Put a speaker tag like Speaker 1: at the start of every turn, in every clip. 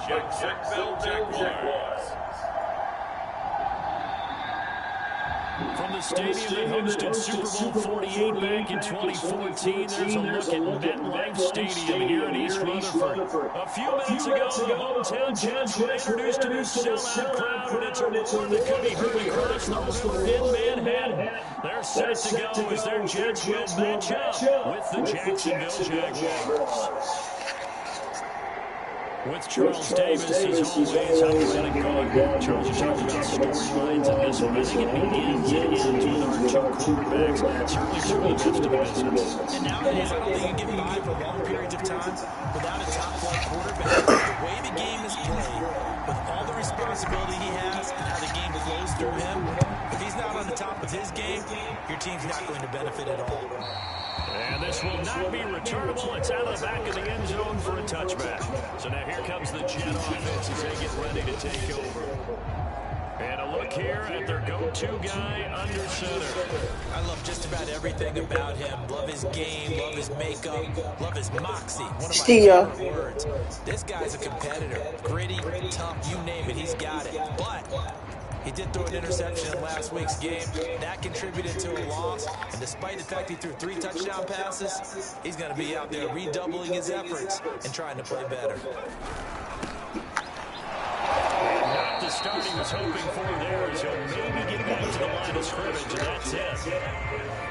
Speaker 1: Jacksonville Jaguars.
Speaker 2: From the stadium that hosted Super Bowl 48 back in 2014, there's a look at MetLife Stadium here in East Rutherford. A few minutes ago, the hometown Jets were introduced to a new sellout crowd, and it's a roar that could be heard across the river in Manhattan. They're set to go as their Jets will match up with the Jacksonville Jaguars. With Charles Davis, as always, operating guard. Charles, you talked about storylines in this one. I think it begins and ends with our two quarterbacks. Certainly two of the best in the business.
Speaker 3: And nowadays, I don't think you can get by for long periods of time without a top-flight quarterback. The way the game is played, with all the responsibility he has and how the game flows through him, if he's not on the top of his game, your team's not going to benefit at all.
Speaker 2: And this will not be returnable. It's out of the back of the end zone for a touchback. So now here comes the Jet offense as they get ready to take over. And a look here at their go-to guy under center.
Speaker 3: I love just about everything about him. Love his game, love his makeup, love his moxie. One of my favorite words. This guy's a competitor. Gritty, tough, you name it, he's got it. But he did throw an interception in last week's game. That contributed to a loss. And despite the fact he threw 3 touchdown passes, he's going to be out there redoubling his efforts and trying to play better.
Speaker 2: Not the start he was hoping for there, as he'll maybe get back to the line of scrimmage, and that's it.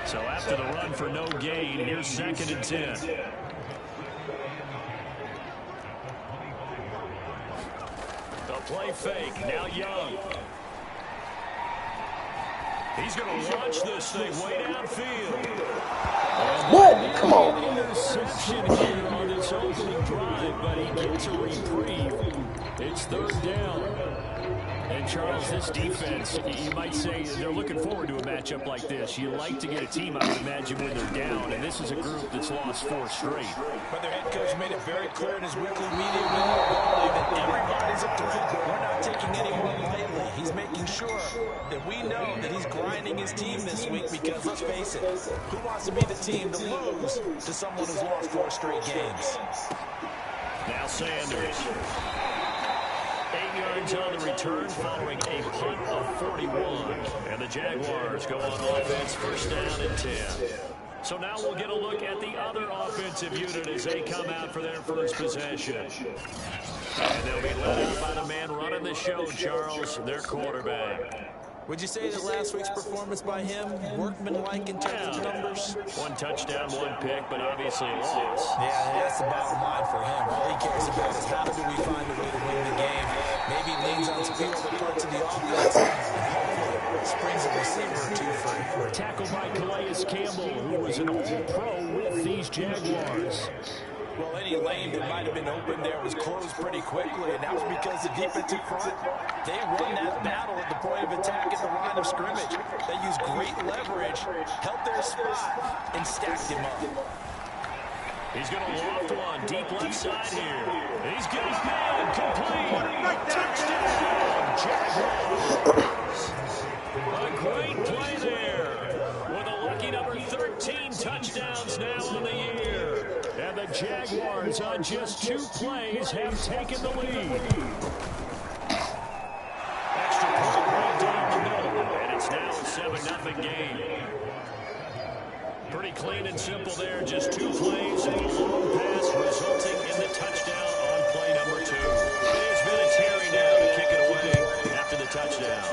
Speaker 2: So after the run for no gain, here's 2nd and 10. The play fake, now Young. He's going to launch this thing way downfield.
Speaker 4: What? Come on.
Speaker 2: Interception here on this opening drive, but he gets a reprieve. It's 3rd down. And Charles, this defense, you might say they're looking forward to a matchup like this. You like to get a team, I would imagine, when they're down, and this is a group that's lost 4 straight.
Speaker 3: But their head coach made it very clear in his weekly media availability that everybody's a threat. We're not taking anyone lightly. He's making sure that we know that he's grinding his team this week because, let's face it, who wants to be the team to lose to someone who's lost 4 straight games?
Speaker 2: Now Sanders. 8 yards on the return following a punt of 41. And the Jaguars go on offense, 1st down and 10. So now we'll get a look at the other offensive unit as they come out for their first possession. And they'll be led out by the man running the show, Charles, their quarterback.
Speaker 3: Would you say that last week's performance by him, workmanlike in terms of numbers?
Speaker 2: 1 touchdown, 1 pick, but obviously a loss.
Speaker 3: Yeah, that's the bottom line for him. All he cares about is how do we find a way to win the game. Maybe leans on some other parts of the offense and hopefully springs a receiver or 2 free.
Speaker 2: Tackled by Calais Campbell, who was an all-pro with these Jaguars.
Speaker 3: Well, any lane that might have been open there was closed pretty quickly, and that was because the defensive front, they won that battle at the point of attack at the line of scrimmage. They used great leverage, held their spot, and stacked him up.
Speaker 2: He's going to loft one deep left side here. He's got his man complete. Touchdown, Jaguars. A great play there with a lucky number 13 touchdowns now on the year. And the Jaguars on just 2 plays have taken the lead. Extra point right down the middle, and it's now a 7-0 game. Pretty clean and simple there, just 2 plays and a long pass resulting in the touchdown on play number 2. It is Vinatieri now to kick it away after the touchdown.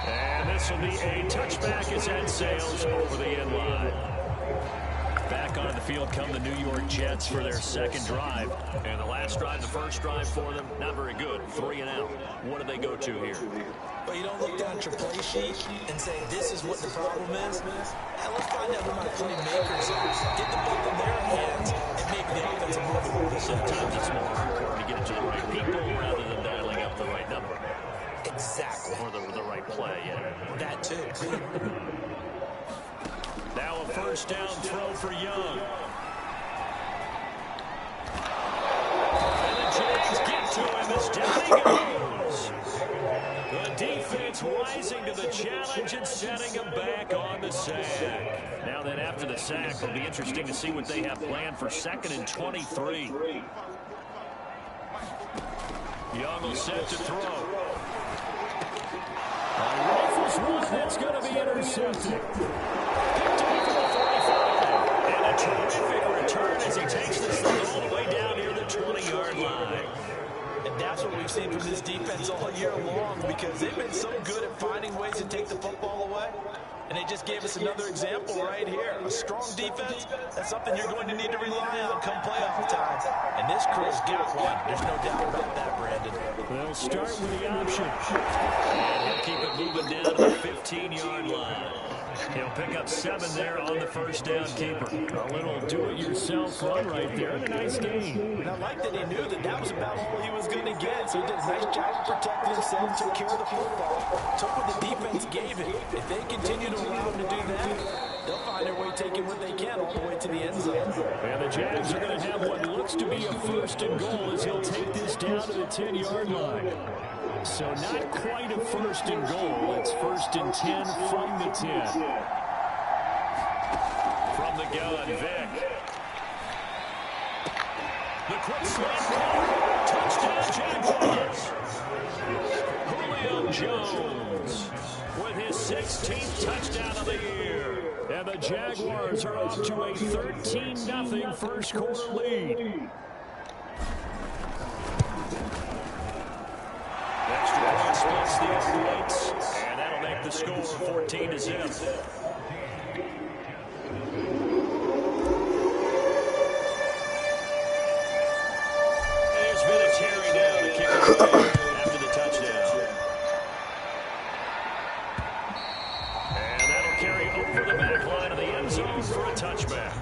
Speaker 2: And this will be a touchback as that sails over the end line. Back on the field come the New York Jets for their 2nd drive. And the last drive, the first drive for them, not very good. 3 and out. What do they go to here?
Speaker 3: But you don't look down at your play sheet and say, this is what the problem is. Now let's find out who my playmakers are. Get the ball in their hands and make the offensive move.
Speaker 2: Sometimes it's more important to get it to the right people rather than dialing up the right number.
Speaker 3: Exactly.
Speaker 2: Or the right play, yeah.
Speaker 3: That too.
Speaker 2: Now a 1st down throw for Young. And the Jags get to him as down he goes. The defense defense rising to the challenge and setting him back on the sack. Now then, after the sack, it'll be interesting to see what they have planned for 2nd and 23. Young will set to throw. Rifles run, that's going to be intercepted. Picked off at the 45. And a terrific return as he takes this thing all the way down near the 20-yard line.
Speaker 3: And that's what we've seen from this defense all year long, because they've been so good at finding ways to take the football away. And they just gave us another example right here. A strong defense, that's something you're going to need to rely on come playoff time. And this crew's got one. There's no doubt about that, Brandon.
Speaker 2: They'll start with the option. And he'll keep it moving down to the 15-yard line. He'll pick up 7 there on the first down keeper. A little do-it-yourself run right there. And a nice game.
Speaker 3: And I like that he knew that that was about all he was going to get. So he did a nice job of protecting himself, took care of the football, took what the defense gave him. If they continue to allow him to do that, they'll find their way taking what they can all the way to the end zone.
Speaker 2: And the Jags are going to have what looks to be a 1st and goal as he'll take this down to the 10-yard line. So not quite a 1st and goal. It's 1st and 10 from the 10. From the gun, Vic. The quick slant call. Touchdown, Jaguars. Julio Jones with his 16th touchdown of the year. And the Jaguars are off to a 13-0 first quarter lead. Extra point splits the uprights, and that'll make the score 14-0. There's been a tearing down to kick it away after the touchdown. And that'll carry over the back line of the end zone for a touchback.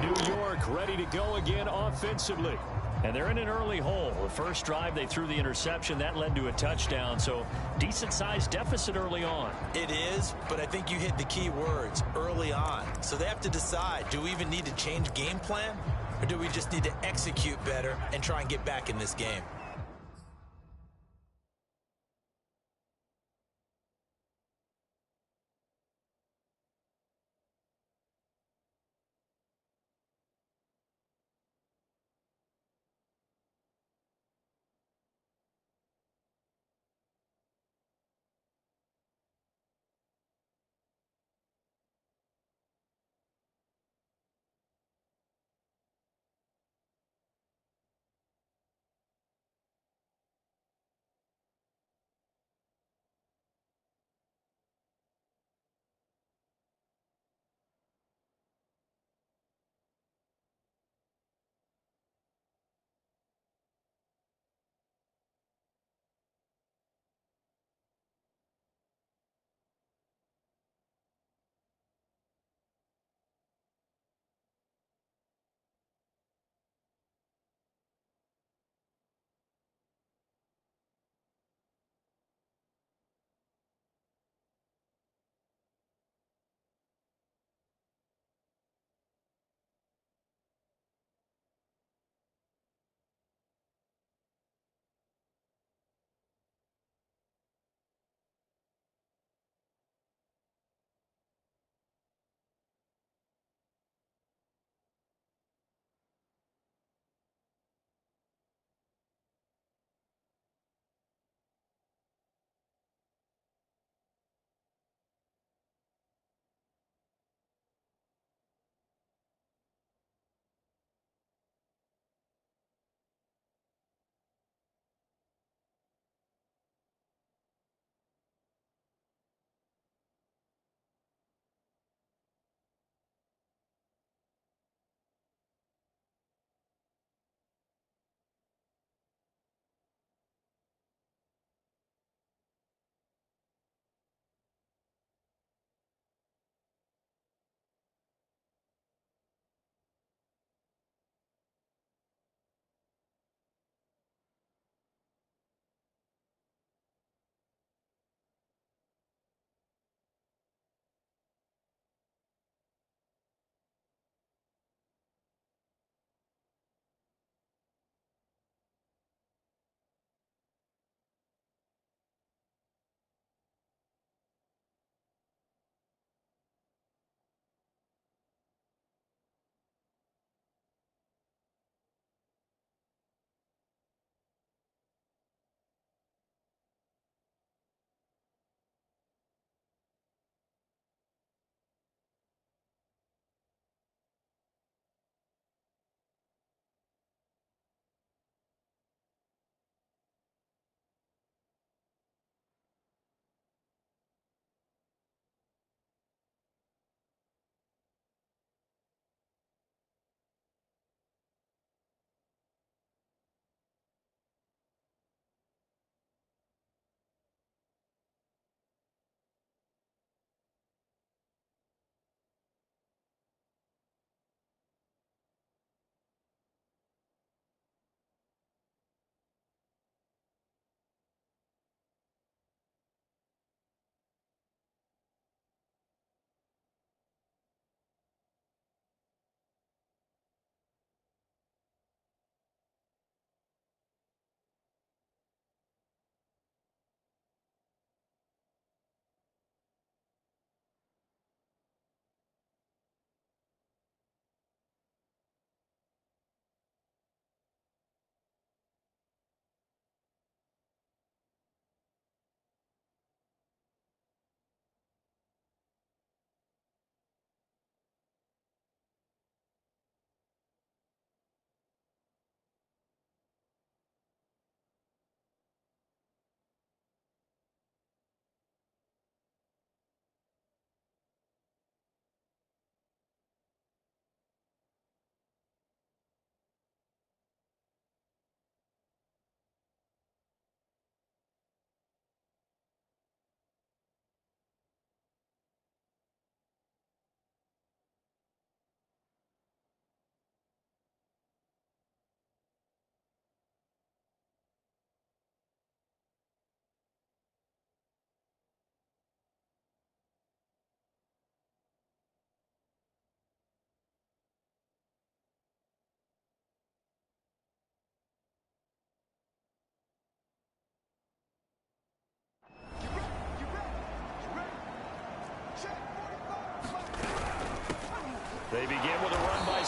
Speaker 2: New York ready to go again offensively. And they're in an early hole. The first drive, they threw the interception. That led to a touchdown. So decent-sized deficit early on.
Speaker 3: It is, but I think you hit the key words, early on. So they have to decide, do we even need to change game plan? Or do we just need to execute better and try and get back in this game?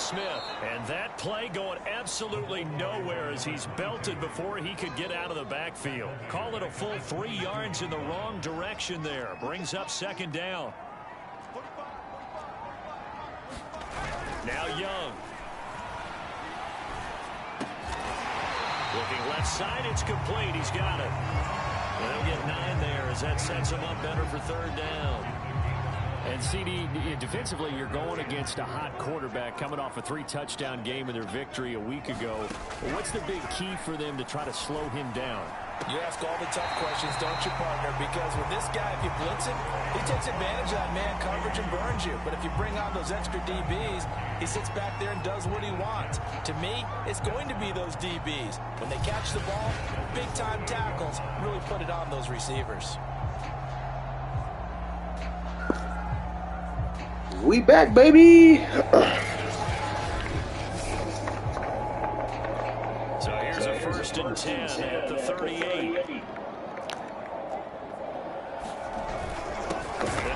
Speaker 2: Smith. And that play going absolutely nowhere as he's belted before he could get out of the backfield. Call it a full 3 yards in the wrong direction there. Brings up second down. Now Young. Looking left side, it's complete. He's got it. And they'll get 9 there as that sets him up better for third down.
Speaker 5: And CD, defensively, you're going against a hot quarterback coming off a 3-touchdown game in their victory a week ago. What's the big key for them to try to slow him down?
Speaker 3: You ask all the tough questions, don't you, partner? Because with this guy, if you blitz him, he takes advantage of that man coverage and burns you. But if you bring on those extra DBs, he sits back there and does what he wants. To me, it's going to be those DBs. When they catch the ball, big-time tackles really put it on those receivers.
Speaker 4: We back, baby.
Speaker 2: So here's a 1st and 10 at the 38. And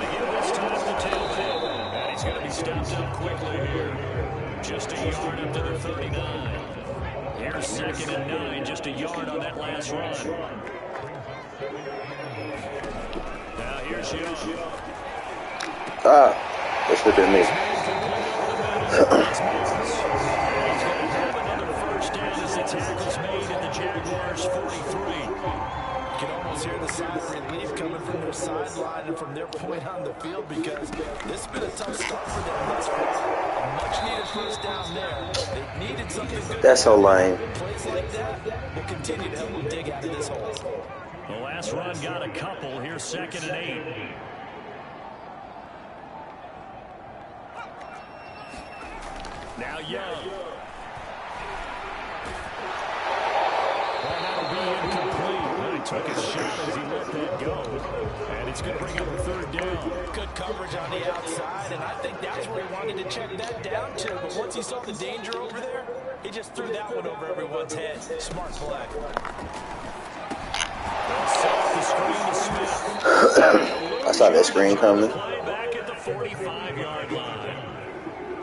Speaker 2: again, this time the tailback. And he's going to be stepped up quickly here. Just a yard up to the 39. Here's 2nd and 9, just a yard on that last run. Now here's Young.
Speaker 4: That should have been me.
Speaker 2: He's going to have another 1st down as the tackle's made at the Jaguars' 43.
Speaker 3: You can almost hear the sigh of relief coming from their sideline and from their point on the field because this has been a tough start for them thus far. A much-needed 1st down there. They needed something good.
Speaker 4: That's so lame.
Speaker 3: Plays like that will continue to help them dig out of this hole.
Speaker 2: The last run got a couple. Here's 2nd and 8. Now Young. Well, that'll be incomplete. Well, he took a shot as he let that go. And it's going to bring up a 3rd down.
Speaker 3: Good coverage on the outside, and I think that's where he wanted to check that down to. But once he saw the danger over there, he just threw that one over everyone's head. Smart play.
Speaker 4: I saw that screen coming.
Speaker 2: Back at the 45-yard line.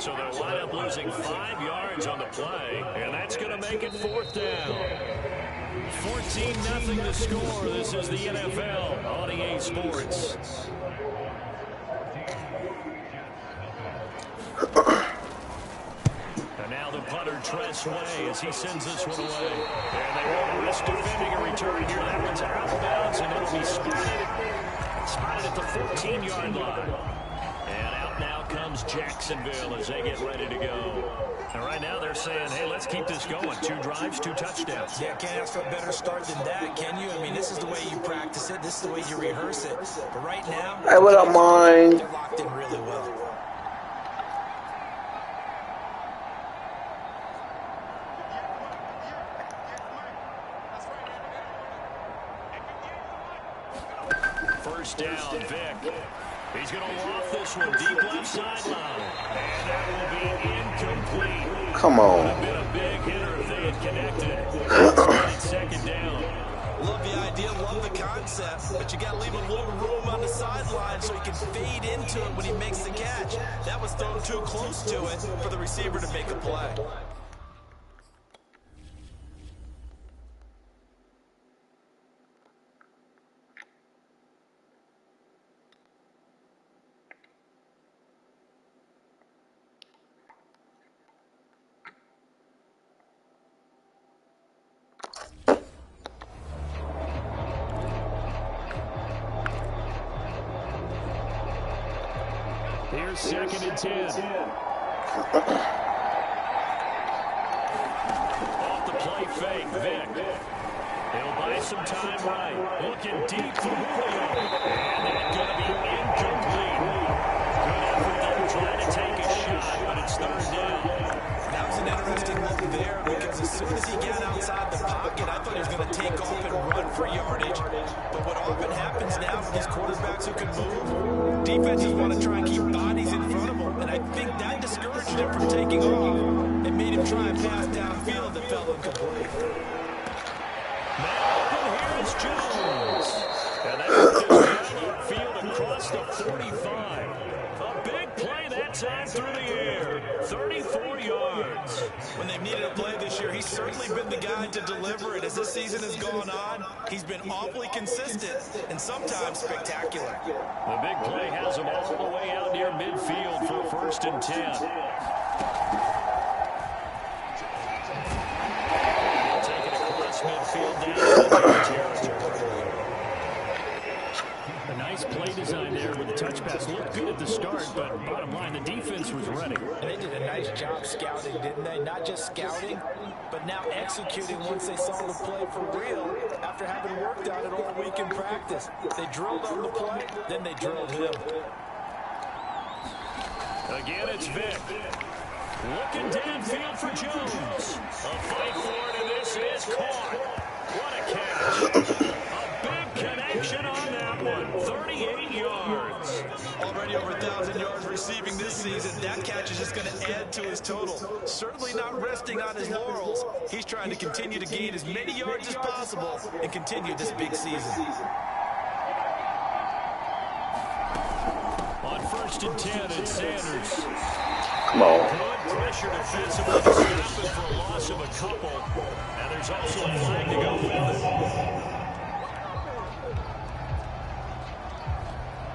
Speaker 2: So they'll wind up losing 5 yards on the play, and that's going to make it 4th down. 14-0 the score. This is the NFL on EA Sports. And now the punter Tress Way as he sends this one away. And they won't risk defending a return here. That one's out of bounds, and it'll be spotted at the 14-yard line. And out now comes Jacksonville as they get ready to go. And right now they're saying, hey, let's keep this going. 2 drives, 2 touchdowns.
Speaker 3: Yeah, can't ask for a better start than that, can you? I mean, this is the way you practice it. This is the way you rehearse it. But right now,
Speaker 4: Hey, what up, mine?
Speaker 3: they're locked in really well.
Speaker 2: First down, Vic. He's going to loft this one deep left sideline. And that will be incomplete.
Speaker 4: Come on.
Speaker 2: Would have been a big hitter if they had connected. It's 2nd down.
Speaker 3: Love the idea, love the concept, but you got to leave a little room on the sideline so he can fade into it when he makes the catch. That was thrown too close to it for the receiver to make a play.
Speaker 2: Here's 2nd and 10. Off the play fake, Vic. He'll buy some time right. Looking deep for Julio. And that's going to be incomplete. Good effort there trying to take a shot, but it's 3rd down.
Speaker 3: That was an interesting look there because as soon as he got outside the pocket, I thought he was going to take off and run for yardage. But what often happens now with these quarterbacks who can move, defenses want to try and keep bodies in front of them. And I think that discouraged him from taking off and made him try and pass downfield that fell incomplete.
Speaker 2: Now open here is Jones. And that's just field across the 45. A big play that time through the air. 34 yards.
Speaker 3: When they've needed a play this year, he's certainly been the guy to deliver it. As this season has gone on, he's been awfully consistent and sometimes spectacular.
Speaker 5: The big play has him all the way out near midfield for a 1st and 10. Taking it across midfield down to the territory. A nice play design there with the touch pass. Looked good at the start, but bottom line, the defense was ready.
Speaker 3: And they did a nice job scouting, didn't they? Not just scouting, but now executing once they saw the play for real after having worked on it all week in practice. They drilled on the play, then they drilled him.
Speaker 5: Again, it's Vic. Looking downfield for Jones. A fight for it, and this is caught. What a catch. A big connection on that one. 38 yards.
Speaker 3: Already over 1,000 yards receiving this season. That catch is just going to add to his total. Certainly not resting on his laurels. He's trying to continue to gain as many yards as possible and continue this big season.
Speaker 5: On 1st and 10, it's Sanders.
Speaker 4: Come on.
Speaker 5: Good pressure defensively, stopping for a loss of a couple. And there's also a flag to go with it.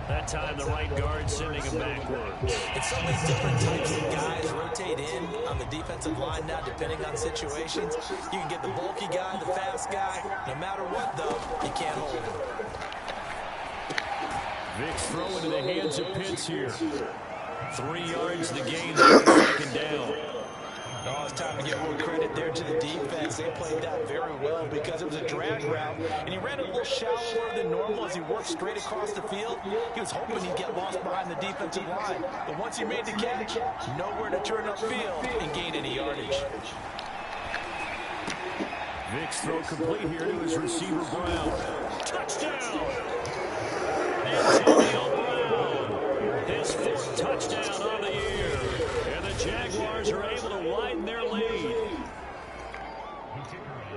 Speaker 5: That time, the right guard sending him backwards.
Speaker 3: It's so many different types of guys rotate in on the defensive line now, depending on situations. You can get the bulky guy, the fast guy. No matter what, though, you can't hold him.
Speaker 5: Vic's throw into the hands of Pitts here. 3 yards the gain there, 2nd down.
Speaker 3: Oh, it's time to give more credit there to the defense. They played that very well because it was a drag route, and he ran a little shallower than normal as he worked straight across the field. He was hoping he'd get lost behind the defensive line, but once he made the catch, nowhere to turn upfield and gain any yardage.
Speaker 5: Vic's throw complete here to his receiver, Brown. Touchdown! Antonio Brown, his 4th touchdown on the year. And the Jaguars are able to widen their lead.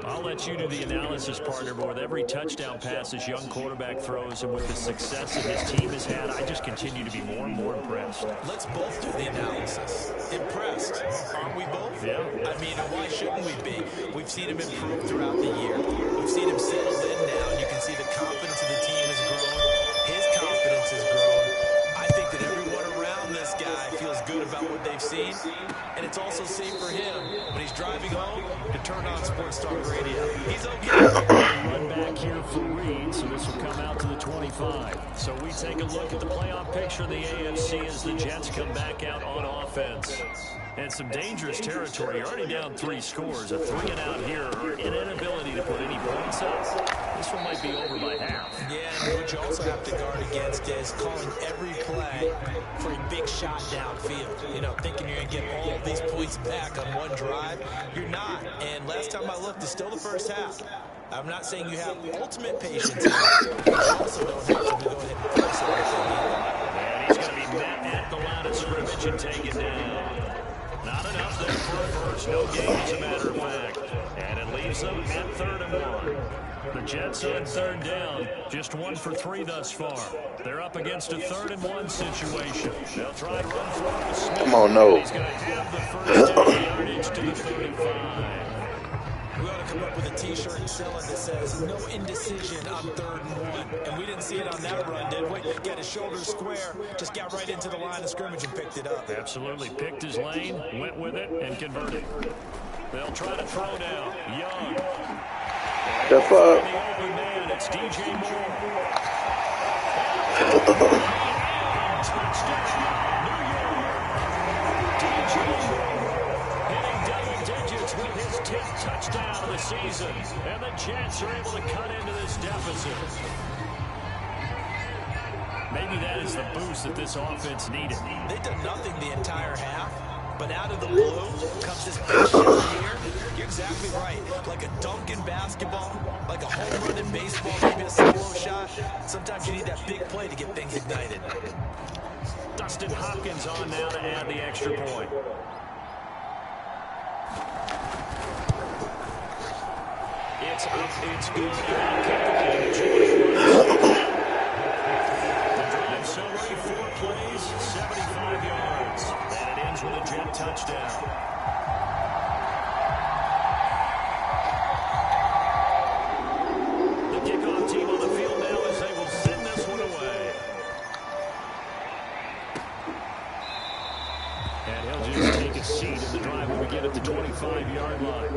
Speaker 5: I'll let you do the analysis, partner, but with every touchdown pass this young quarterback throws and with the success that his team has had, I just continue to be more and more impressed.
Speaker 3: Let's both do the analysis. Impressed, aren't we both?
Speaker 5: Yeah.
Speaker 3: I mean, why shouldn't we be? We've seen him improve throughout the year. We've seen him settle in now, and you can see the confidence of the team has grown. His confidence has grown. I think that everyone around this guy feels good about what they've seen, and it's also safe for him when he's driving home to turn on Sports Talk Radio. He's okay.
Speaker 5: Run back here for Reed, so this will come out to the 25. So we take a look at the playoff picture of the AFC as the Jets come back out on offense. And some dangerous territory. You're already down 3 scores. A 3 and out here, or an inability to put any points up. This one might be over by half.
Speaker 3: Yeah, and what you also have to guard against is calling every play for a big shot downfield. You know, thinking you're going to get all of these points back on one drive. You're not. And last time I looked, it's still the first half. I'm not saying you have ultimate patience here, but you also don't have to go ahead and force everything either.
Speaker 5: And he's going to be met at the line of scrimmage and taken down. Not enough there for a first. No gain, as a matter of fact. And it leaves them at 3rd and 1. The Jets on 3rd down. Just 1 for 3 thus far. They're up against a 3rd and 1 situation. They'll try and run for it with Smith.
Speaker 4: Come on, no.
Speaker 5: He's going to have the first down yardage to the 35.
Speaker 3: We ought to come up with a T-shirt and sell it that says, no indecision on 3rd and 1. And we didn't see it on that run, did we? Got his shoulders square, just got right into the line of scrimmage and picked it up.
Speaker 5: Absolutely. Picked his lane, went with it, and converted. They'll try to throw now. Young.
Speaker 4: The fuck?
Speaker 5: The open man, it's DJ Moore. Touchdown, New York. DJ Moore hitting double digits with his 10th touchdown of the season. And the Jets are able to cut into this deficit. Maybe that is the boost that this offense needed.
Speaker 3: They've done nothing the entire half, but out of the blue comes this big shot here. You're exactly right. Like a dunk in basketball, like a home run in baseball, maybe a solo shot. Sometimes you need that big play to get things ignited.
Speaker 5: Dustin Hopkins on now to add the extra point. It's up, it's good. The drive so ready, 4 plays, 75 yards. And it ends
Speaker 2: with a Jet touchdown. The kickoff team on the field now as they will send this one away. And he'll just take a seat in the drive when we get at the 25-yard line.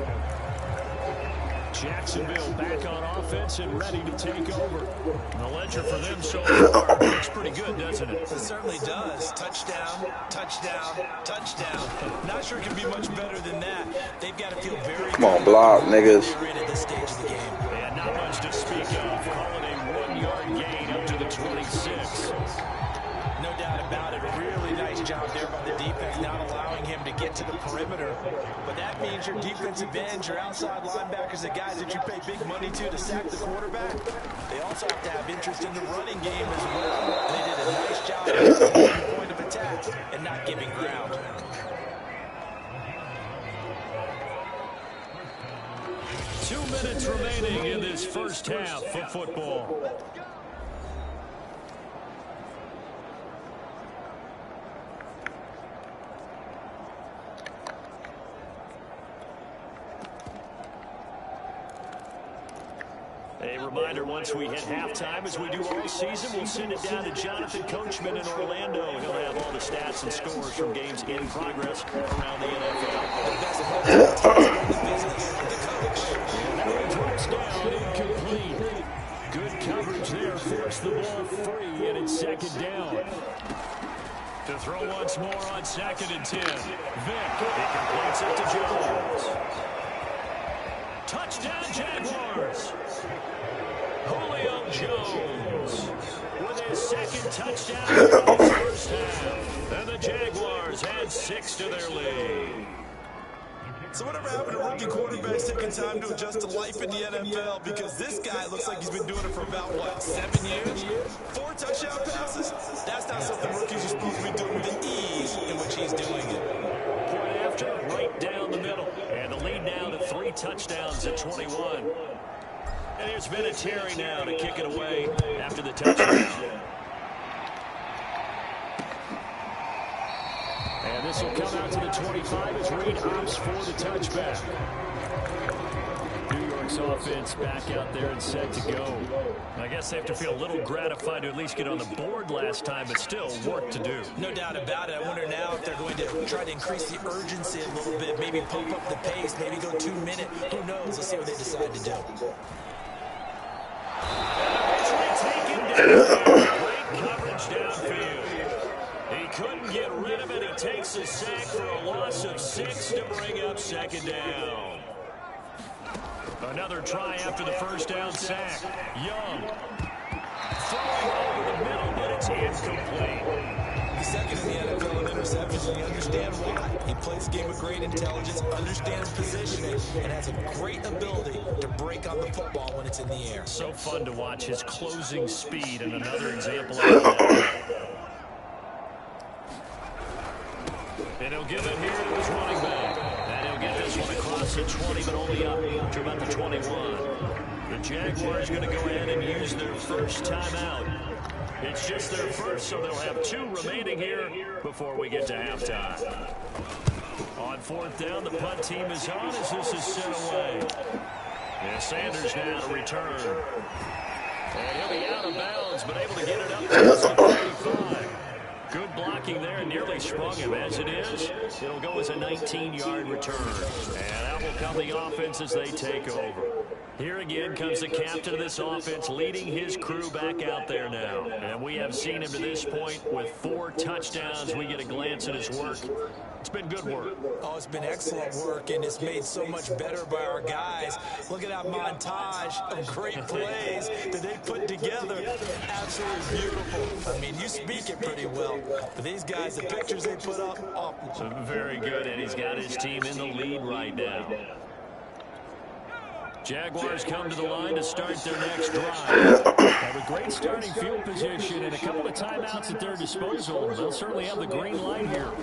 Speaker 2: Jacksonville back on offense and ready to take over. And the ledger for them so far looks pretty good, doesn't it?
Speaker 3: It certainly does. Touchdown, touchdown, touchdown. Not sure it can be much better than that. They've got to feel very
Speaker 4: Come on, block, niggas.
Speaker 3: good at this stage of the game.
Speaker 2: And not much to speak of. Call it a 1-yard gain up to the 26.
Speaker 3: No doubt about it. Really nice job there by the defense, not allowing him to get to the perimeter. But that means your defensive ends, your outside linebackers, the guys that you pay big money to sack the quarterback, they also have to have interest in the running game as well. And they did a nice job of the point of attack and not giving ground.
Speaker 2: Two minutes remaining in this first half of football. A reminder, once we hit halftime, as we do all season, we'll send it down to Jonathan Coachman in Orlando. He'll have all the stats and scores from games in progress around the NFL. Touchdown incomplete. Good coverage there, forced the ball free, and it's second down. To throw once more on 2nd and 10. Vick, he completes it to Jones. Touchdown Jaguars. Julio Jones with his second touchdown in the first half. And the Jaguars add 6 to their lead.
Speaker 3: So whatever happened to rookie quarterbacks taking time to adjust to life in the NFL? Because this guy looks like he's been doing it for about, what, 7 years? 4 touchdown passes? That's not something rookies are supposed to be doing with the ease in which he's doing it.
Speaker 2: Point after, right down the middle. And the lead now to 3 touchdowns at 21. And here's Vinatieri now to kick it away after the touchdown. And this will come out to the 25 as Reed opts for the touchback. New York's offense back out there and set to go. I guess they have to feel a little gratified to at least get on the board last time, but still work to do.
Speaker 3: No doubt about it. I wonder now if they're going to try to increase the urgency a little bit, maybe pump up the pace, maybe go 2 minutes. Who knows? Let's see what they decide to do.
Speaker 2: Great coverage downfield. He couldn't get rid of it. He takes a sack for a loss of 6 to bring up second down. Another try after the first down sack. Young throwing over the middle, but it's incomplete.
Speaker 3: He's second in the NFL in interceptions, and you understand why. He plays the game with great intelligence, understands positioning, and has a great ability to break on the football when it's in the air.
Speaker 2: So fun to watch his closing speed, and another example of that. And he'll give it here to his running back. And he'll get this one across the 20, but only up to about the 21. The Jaguars going to go ahead and use their first timeout. It's just their first, so they'll have 2 remaining here before we get to halftime. On 4th down, the punt team is on as this is sent away. And Sanders now to return. And he'll be out of bounds, but able to get it up to the 35. Good blocking there, nearly sprung him. As it is, it'll go as a 19-yard return. And out will come the offense as they take over. Here again comes the captain of this offense, leading his crew back out there now. And we have seen him to this point with 4 touchdowns. We get a glance at his work. It's been good work.
Speaker 3: Oh, it's been excellent work, and it's made so much better by our guys. Look at that montage of great plays that they put together. Absolutely beautiful. I mean, you speak it pretty well. But these guys, the pictures they put up, oh.
Speaker 2: Very good, and he's got his team in the lead right now. Jaguars come to the line to start their next drive. Have a great starting field position and a couple of timeouts at their disposal. They'll certainly have the green light here.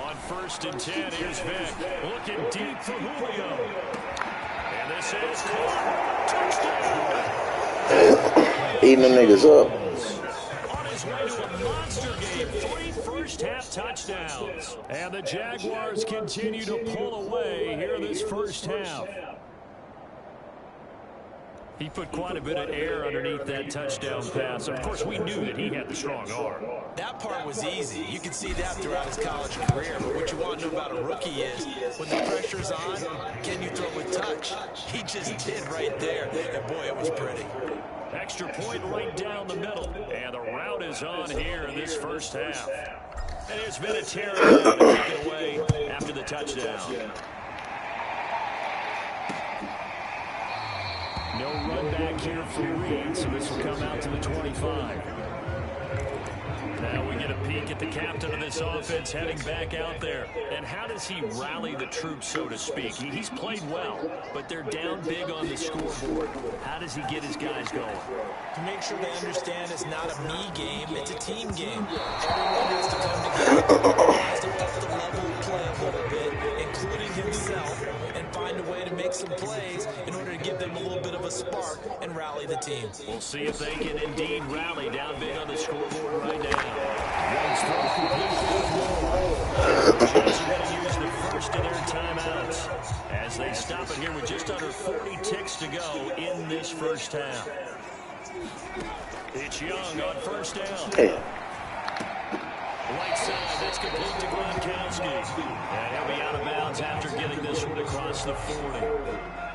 Speaker 2: On 1st and 10, here's Vick. Looking deep for Julio. And this is touchdown.
Speaker 4: Eating the niggas up.
Speaker 2: On his way to a monster game. 3 first half touchdowns. And the Jaguars continue to pull away here in this first half. He put quite a bit of air underneath that touchdown pass. Of course, we knew that he had the strong arm.
Speaker 3: That part was easy. You can see that throughout his college career. But what you want to know about a rookie is when the pressure's on, can you throw with touch? He just did right there. And, boy, it was pretty.
Speaker 2: Extra point right down the middle. And the route is on here in this first half. And it's been a tear to take it away after the touchdown. No run back here for Reed, so this will come out to the 25. Now we get a peek at the captain of this offense heading back out there. And how does he rally the troops, so to speak? He's played well, but they're down big on the scoreboard. How does he get his guys going?
Speaker 3: To make sure they understand it's not a me game, it's a team game. Everyone has to come together. Everyone has to up the level of play a little bit, including himself, and find a way to make some plays in order to give them a little bit of a spark and rally the team.
Speaker 2: We'll see if they can indeed rally down big on the scoreboard right now. Young's throw complete. The Jets are going to use the first of their timeouts as they stop it here with just under 40 ticks to go in this first half. It's Young on first down. Right side, that's complete to Gronkowski. And he'll be out of bounds after getting this one across the 40.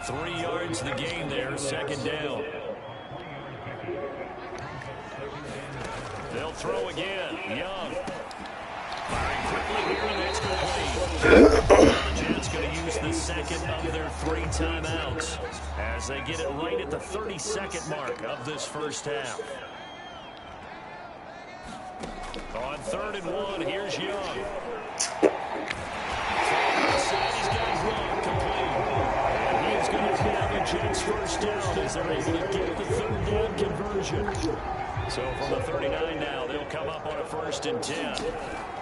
Speaker 2: 3 yards the gain there, second down. They'll throw again. Young. Firing quickly here, and it's complete. The Jets going to use the second of their 3 timeouts as they get it right at the 30-second mark of this first half. On 3rd and 1, here's Young. He's got Gronk complete. And he is going to have the Jets first down as they're able to get the 3rd down conversion. So from the 39 now, they'll come up on a 1st and 10.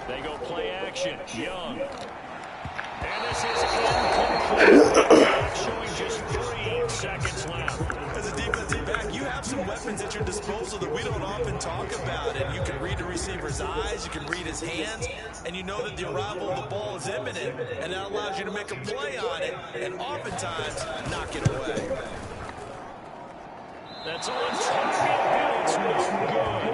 Speaker 2: They go play action. Young. And this is incomplete. Showing just 3 seconds left.
Speaker 3: As a defensive back, you have some weapons at your disposal that we don't often talk about. And you can read the receiver's eyes, you can read his hands, and you know that the arrival of the ball is imminent, and that allows you to make a play on it, and oftentimes knock it away.
Speaker 2: That's on target, but it's no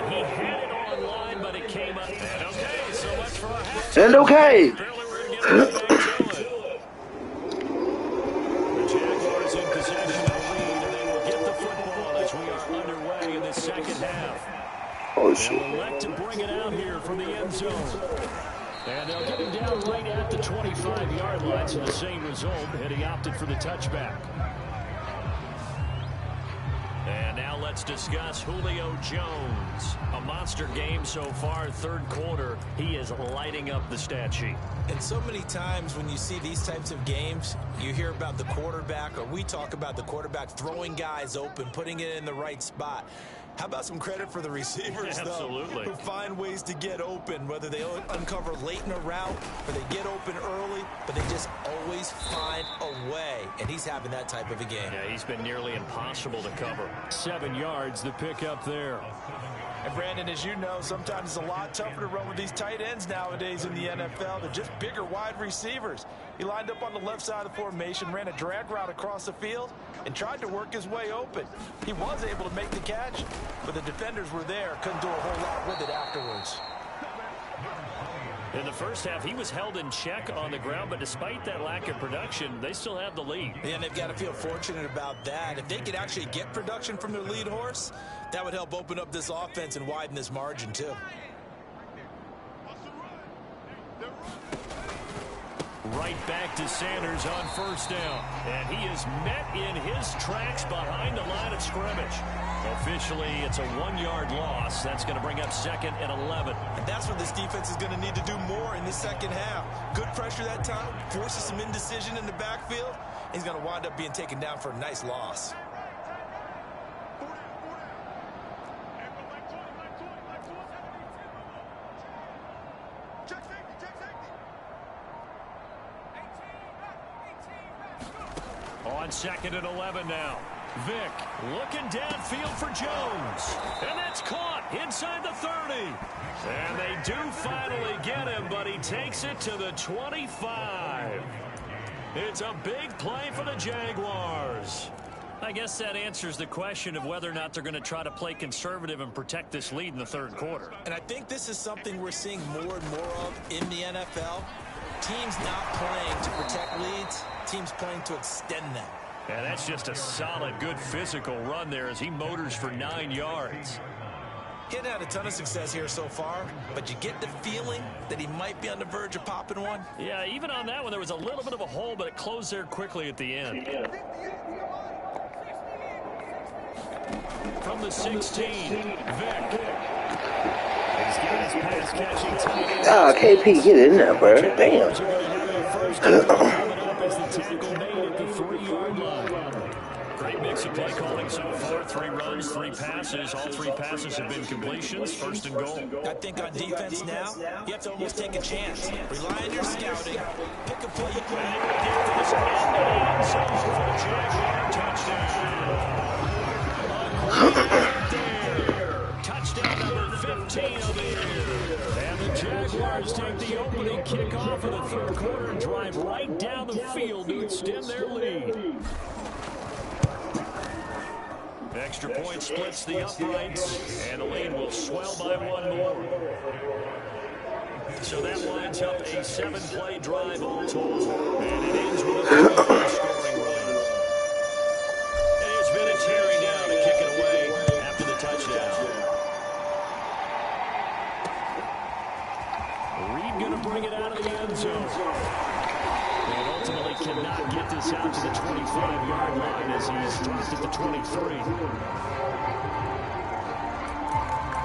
Speaker 2: good. He had it on line, but it came up. And okay, so much for a half.
Speaker 4: And okay.
Speaker 2: Apparently we're going to get right back to it. The Jaguars in possession of the lead, and they will get the football as we are underway in the second half.
Speaker 4: Oh, shit.
Speaker 2: They'll elect to bring it out here from the end zone. And they'll get him down right at the 25-yard line, so the same result, and he opted for the touchback. And now let's discuss Julio Jones. A monster game so far, 3rd quarter. He is lighting up the stat sheet.
Speaker 3: And so many times when you see these types of games, you hear about the quarterback, or we talk about the quarterback throwing guys open, putting it in the right spot. How about some credit for the receivers,
Speaker 2: Absolutely.
Speaker 3: though, who find ways to get open, whether they uncover late in a route or they get open early, but they just always find a way. And he's having that type of a game.
Speaker 2: Yeah, he's been nearly impossible to cover. 7 yards, the pickup there.
Speaker 6: And Brandon, as you know, sometimes it's a lot tougher to run with these tight ends nowadays in the NFL. They're just bigger wide receivers. He lined up on the left side of the formation, ran a drag route across the field, and tried to work his way open. He was able to make the catch, but the defenders were there, couldn't do a whole lot with it afterwards.
Speaker 2: In the first half, he was held in check on the ground, but despite that lack of production, they still have the lead.
Speaker 3: And they've got to feel fortunate about that. If they could actually get production from their lead horse, that would help open up this offense and widen this margin, too.
Speaker 2: Right back to Sanders on first down. And he is met in his tracks behind the line of scrimmage. Officially, it's a 1-yard loss. That's going to bring up 2nd and 11.
Speaker 3: And that's what this defense is going to need to do more in the second half. Good pressure that time, forces some indecision in the backfield. He's going to wind up being taken down for a nice loss.
Speaker 2: On 2nd and 11 now. Vick looking downfield for Jones. And that's caught inside the 30. And they do finally get him, but he takes it to the 25. It's a big play for the Jaguars. I guess that answers the question of whether or not they're going to try to play conservative and protect this lead in the third quarter.
Speaker 3: And I think this is something we're seeing more and more of in the NFL. Teams not playing to protect leads, teams playing to extend them.
Speaker 2: And that's just a solid, good physical run there as he motors for 9 yards.
Speaker 3: He hadn't had a ton of success here so far, but you get the feeling that he might be on the verge of popping one.
Speaker 2: Yeah, even on that one, there was a little bit of a hole, but it closed there quickly at the end. From the 16, Vick.
Speaker 4: Ah, KP, get in there, bro. Damn.
Speaker 2: Great mix of play calling so far. 3 runs, 3 passes. All 3 passes have been completions. First and goal.
Speaker 3: I think on defense now, you have to almost take a chance. Rely on your scouting. Pick a play.
Speaker 2: Touchdown number 15 of the year. And the Jaguars take the opening kickoff of the third quarter and drive right down the field to extend their lead. Extra point splits the uprights, and the lead will swell by 1 more. So that lines up a 7-play drive all total, and it ends with a 3-point scoring run. And it's Vinatieri now to kick it away after the touchdown. Reed going to bring it out of the end zone. And ultimately cannot get this out to the 25-yard line as he's dropped at the 23.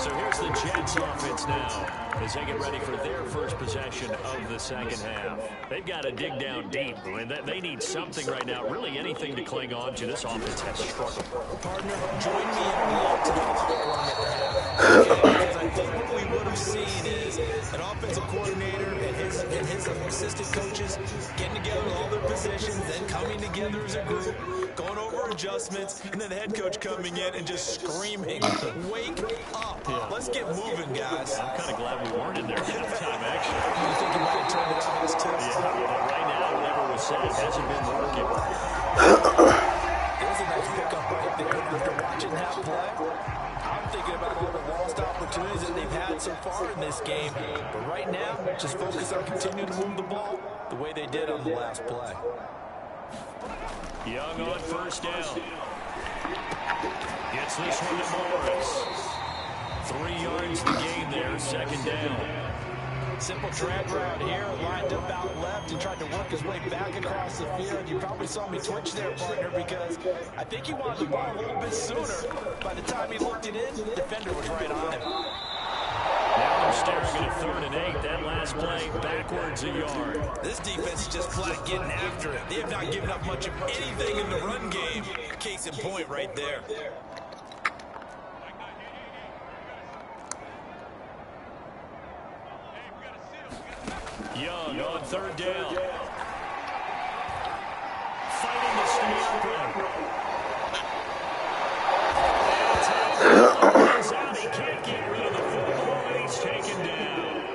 Speaker 2: So here's the Jets offense now as they get ready for their first possession of the second half. They've got to dig down deep. I mean, they need something right now, really anything to cling on to. This offense has struggled.
Speaker 3: Partner, join me in look to the clock run at the half. Because I think what we would have seen is an offensive coordinator and his assistant coaches getting together with all their positions, then coming together as a group, going over adjustments, and then the head coach coming in and just screaming, wake up. Yeah. Let's get moving, guys.
Speaker 2: I'm kind of glad we weren't in there at halftime, actually.
Speaker 3: You think you might have turned it on us, too?
Speaker 2: Yeah, but right now, whatever was said hasn't been working.
Speaker 3: There's a nice pickup right there after watching that play. I'm thinking about all the lost opportunities that they've had so far in this game. But right now, just focus on continuing to move the ball the way they did on the last play.
Speaker 2: Young on first down. Gets this one to Morris. 3 yards the gain there, second down.
Speaker 3: Simple drag route here, lined up out left and tried to work his way back across the field. You probably saw me twitch there, partner, because I think he wanted the ball a little bit sooner. By the time he looked it in, the defender was right on him.
Speaker 2: Now they're staring at a 3rd and 8. That last play backwards a yard.
Speaker 3: This defense is just flat getting after it. They have not given up much of anything in the run game. Case in point right there.
Speaker 2: Young on 3rd down. Fighting to stay open. He can't get rid of the football, and he's taken down.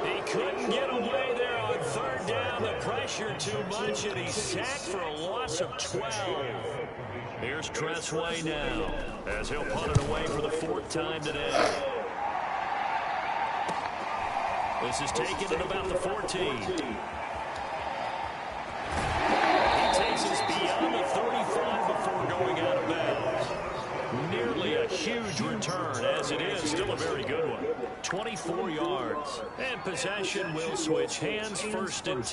Speaker 2: He couldn't get away there on 3rd down. The pressure too much, and he's sacked for a loss of 12. Here's Tressway now as he'll punt it away for the 4th time today. This is taken at about the 14. He takes us beyond the 35 before going out of bounds. Nearly a huge return, as it is still a very good one. 24 yards. And possession will switch hands, 1st and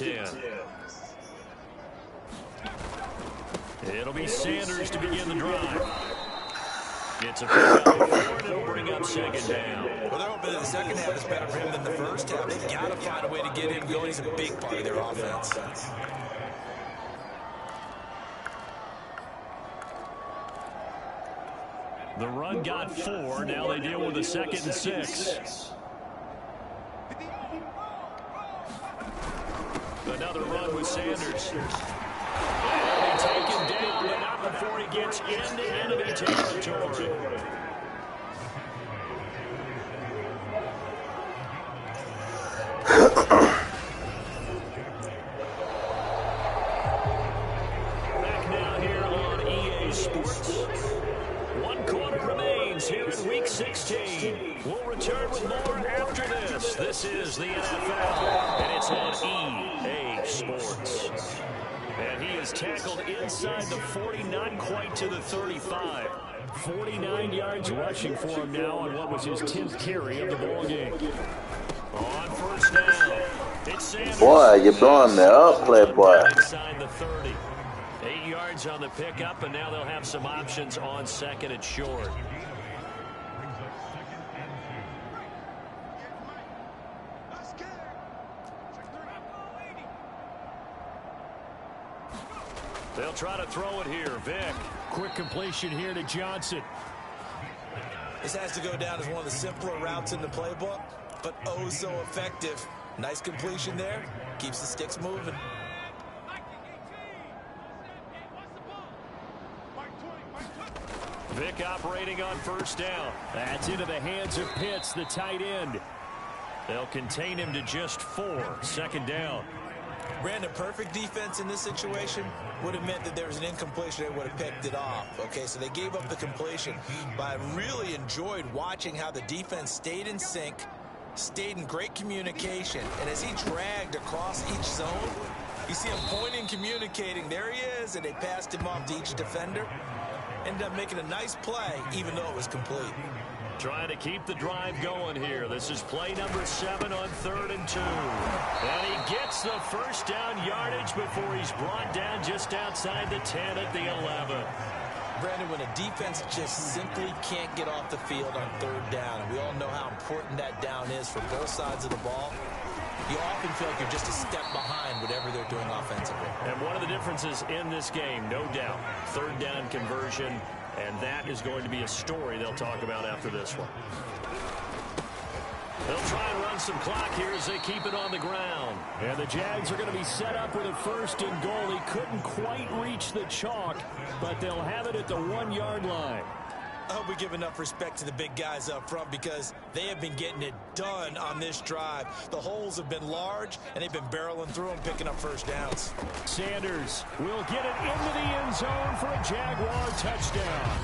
Speaker 2: 10. It'll be Sanders to begin the drive. It's a pickup before it'll bring up 2nd down.
Speaker 3: Well, they're hoping that the second half is better for him than the first half. They've got to find a way to get him going. He's a big part of their offense.
Speaker 2: The run got 4. Now they deal with a 2nd and 6. Another run with Sanders. He'll be taken down, but not before he gets into enemy territory. Back now here on EA Sports. 1 quarter remains here in Week 16. We'll return with more after this. This is the NFL, and it's on EA Sports. And he is tackled inside the 40, not quite to the 35. 49 yards rushing for him now on what was his 10th carry of the ballgame. On first down, it's Sanders.
Speaker 4: Boy, you're blowing me up, playboy.
Speaker 2: Inside the 30. 8 yards on the pickup, and now they'll have some options on second and short. They'll try to throw it here. Vick. Quick completion here to Johnson.
Speaker 6: This has to go down as one of the simpler routes in the playbook, but oh so effective. Nice completion there. Keeps the sticks moving.
Speaker 2: Vick operating on first down. That's into the hands of Pitts, the tight end. They'll contain him to just 4. Second down.
Speaker 6: Brandon, perfect defense in this situation would have meant that there was an incompletion. They would have picked it off. Okay, so they gave up the completion. But I really enjoyed watching how the defense stayed in sync, stayed in great communication. And as he dragged across each zone, you see him pointing, communicating. There he is, and they passed him off to each defender. Ended up making a nice play, even though it was complete.
Speaker 2: Trying to keep the drive going here. This is play number 7 on 3rd and 2. And he gets the first down yardage before he's brought down just outside the 10 at the 11.
Speaker 6: Brandon, when a defense just simply can't get off the field on 3rd down, and we all know how important that down is for both sides of the ball, you often feel like you're just a step behind whatever they're doing offensively.
Speaker 2: And one of the differences in this game, no doubt, 3rd down conversion, and that is going to be a story they'll talk about after this one. They'll try and run some clock here as they keep it on the ground. And the Jags are going to be set up with a 1st and goal. He couldn't quite reach the chalk, but they'll have it at the 1-yard line.
Speaker 6: I hope we give enough respect to the big guys up front because they have been getting it done on this drive. The holes have been large, and they've been barreling through them, picking up first downs.
Speaker 2: Sanders will get it into the end zone for a Jaguar touchdown.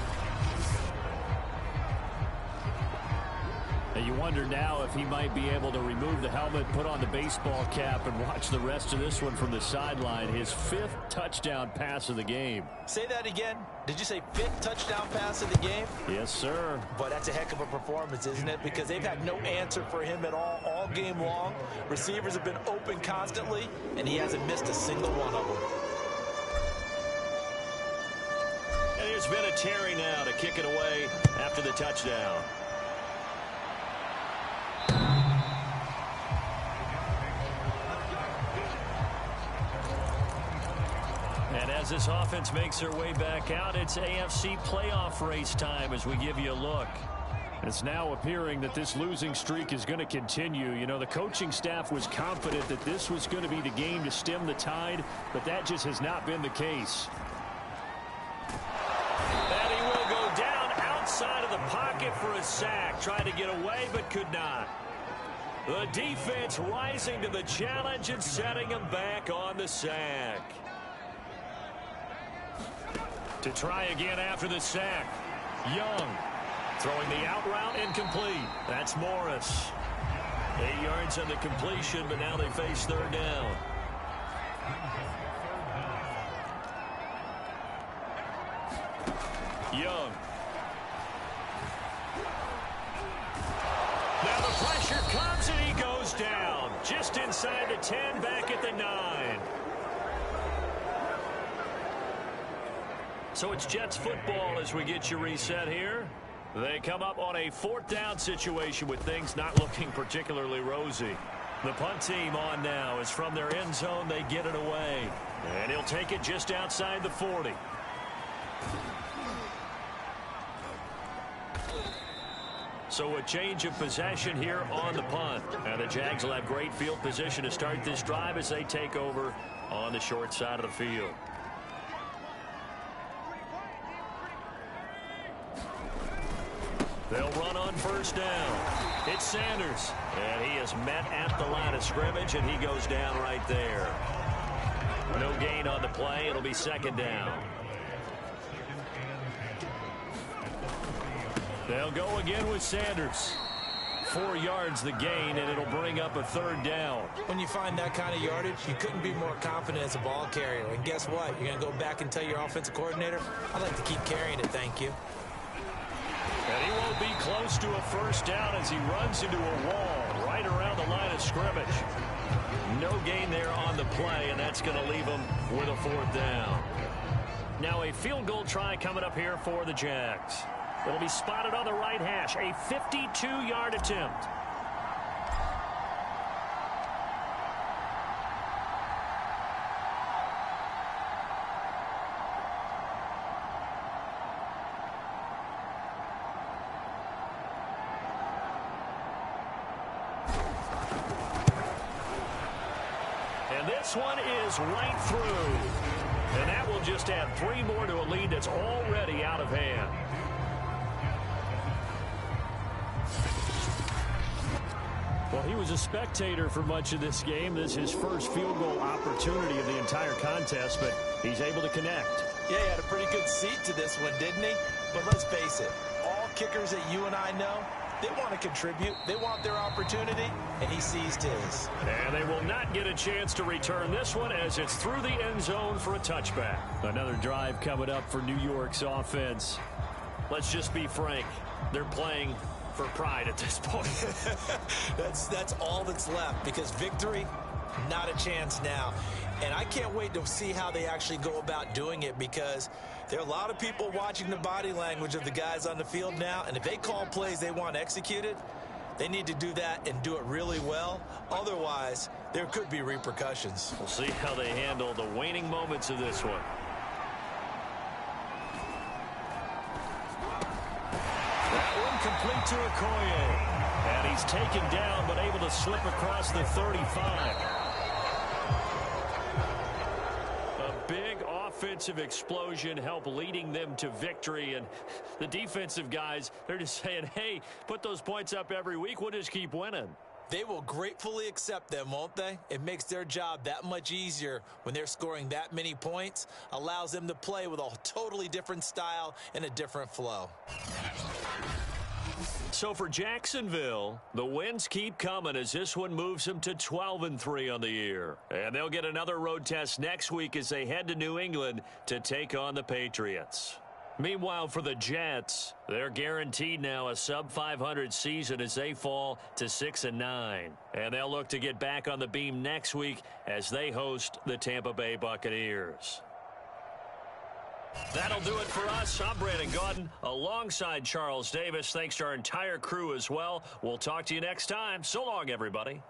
Speaker 2: And you wonder now if he might be able to remove the helmet, put on the baseball cap, and watch the rest of this one from the sideline. His 5th touchdown pass of the game.
Speaker 6: Say that again. Did you say 5th touchdown pass of the game?
Speaker 2: Yes, sir.
Speaker 6: But that's a heck of a performance, isn't it? Because they've had no answer for him at all game long. Receivers have been open constantly, and he hasn't missed a single one of them.
Speaker 2: And there's been a Terry now to kick it away after the touchdown. And as this offense makes their way back out, it's AFC playoff race time as we give you a look. It's now appearing that this losing streak is going to continue. You know, the coaching staff was confident that this was going to be the game to stem the tide, but that just has not been the case. And he will go down outside of the pocket for a sack. Tried to get away, but could not. The defense rising to the challenge and setting him back on the sack. To try again after the sack. Young throwing the out route incomplete. That's Morris. 8 yards on the completion, but now they face 3rd down. Young. Now the pressure comes and he goes down. Just inside the 10, back at the 9. So it's Jets football as we get you reset here. They come up on a 4th down situation with things not looking particularly rosy. The punt team on now is from their end zone. They get it away. And he'll take it just outside the 40. So a change of possession here on the punt. And the Jags will have great field position to start this drive as they take over on the short side of the field. They'll run on first down. It's Sanders. And he is met at the line of scrimmage, and he goes down right there. No gain on the play. It'll be second down. They'll go again with Sanders. 4 yards the gain, and it'll bring up a third down.
Speaker 3: When you find that kind of yardage, you couldn't be more confident as a ball carrier. And guess what? You're going to go back and tell your offensive coordinator, I'd like to keep carrying it, thank you.
Speaker 2: And he won't be close to a first down as he runs into a wall right around the line of scrimmage. No gain there on the play, and that's going to leave him with a fourth down. Now a field goal try coming up here for the Jags. It'll be spotted on the right hash. A 52-yard attempt. And this one is right through. And that will just add 3 more to a lead that's already out of hand. Well, he was a spectator for much of this game. This is his first field goal opportunity of the entire contest, but he's able to connect.
Speaker 3: Yeah, he had a pretty good seat to this one, didn't he? But let's face it, all kickers that you and I know, they want to contribute. They want their opportunity, and he seized his.
Speaker 2: And they will not get a chance to return this one as it's through the end zone for a touchback. Another drive coming up for New York's offense. Let's just be frank. They're playing for pride at this point.
Speaker 3: That's all that's left, because victory, not a chance now. And I can't wait to see how they actually go about doing it, because there are a lot of people watching the body language of the guys on the field now, and if they call plays they want executed, they need to do that and do it really well. Otherwise, there could be repercussions.
Speaker 2: We'll see how they handle the waning moments of this one. Complete to Okoye. And he's taken down, but able to slip across the 35. A big offensive explosion helped leading them to victory. And the defensive guys, they're just saying, hey, put those points up every week. We'll just keep winning.
Speaker 3: They will gratefully accept them, won't they? It makes their job that much easier when they're scoring that many points. Allows them to play with a totally different style and a different flow.
Speaker 2: So for Jacksonville, the wins keep coming as this one moves them to 12-3 on the year. And they'll get another road test next week as they head to New England to take on the Patriots. Meanwhile, for the Jets, they're guaranteed now a sub-500 season as they fall to 6-9. And they'll look to get back on the beam next week as they host the Tampa Bay Buccaneers. That'll do it for us. I'm Brandon Gaudin alongside Charles Davis. Thanks to our entire crew as well. We'll talk to you next time. So long, everybody.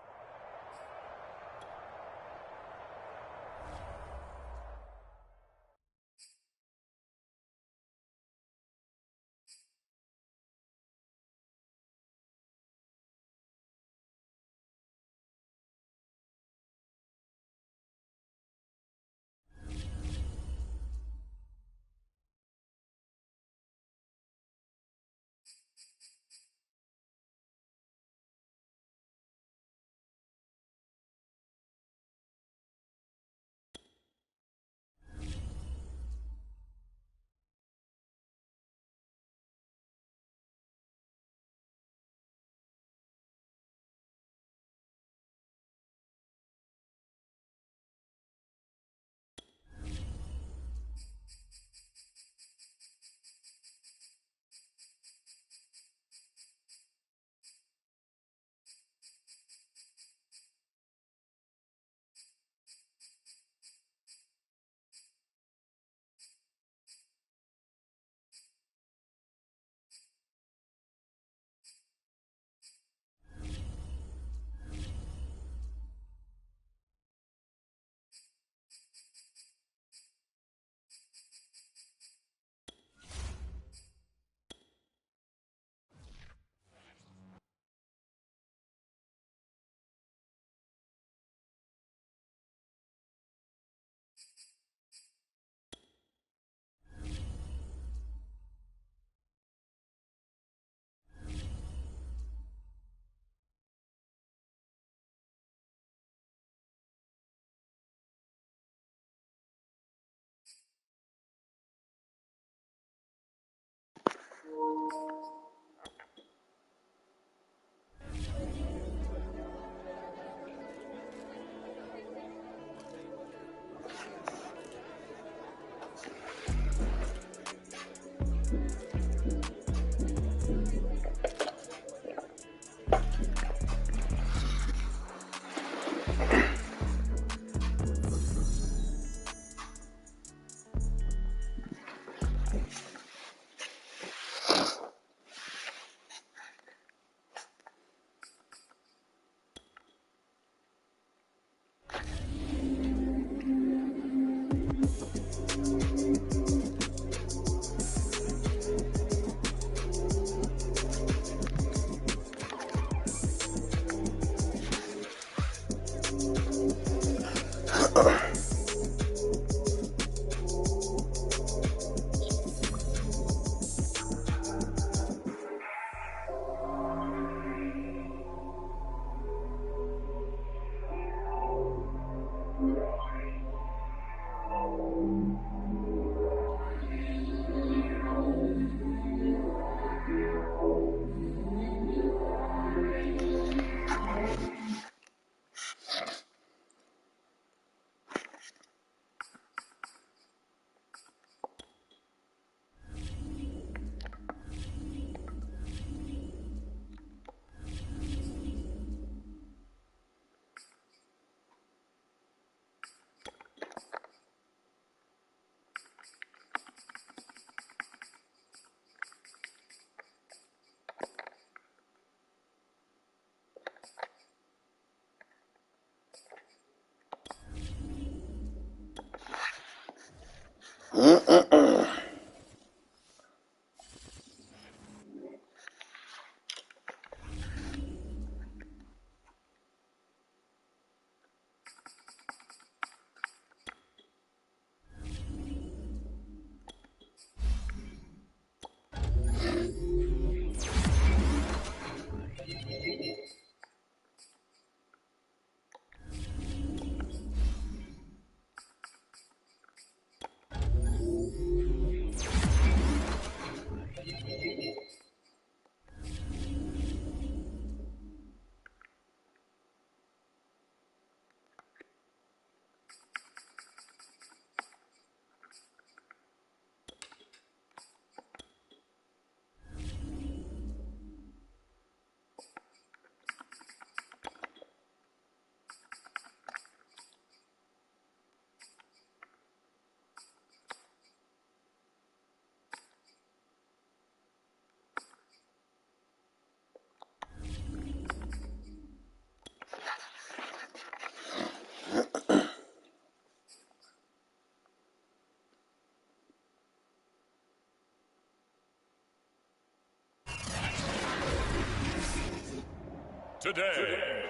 Speaker 1: today.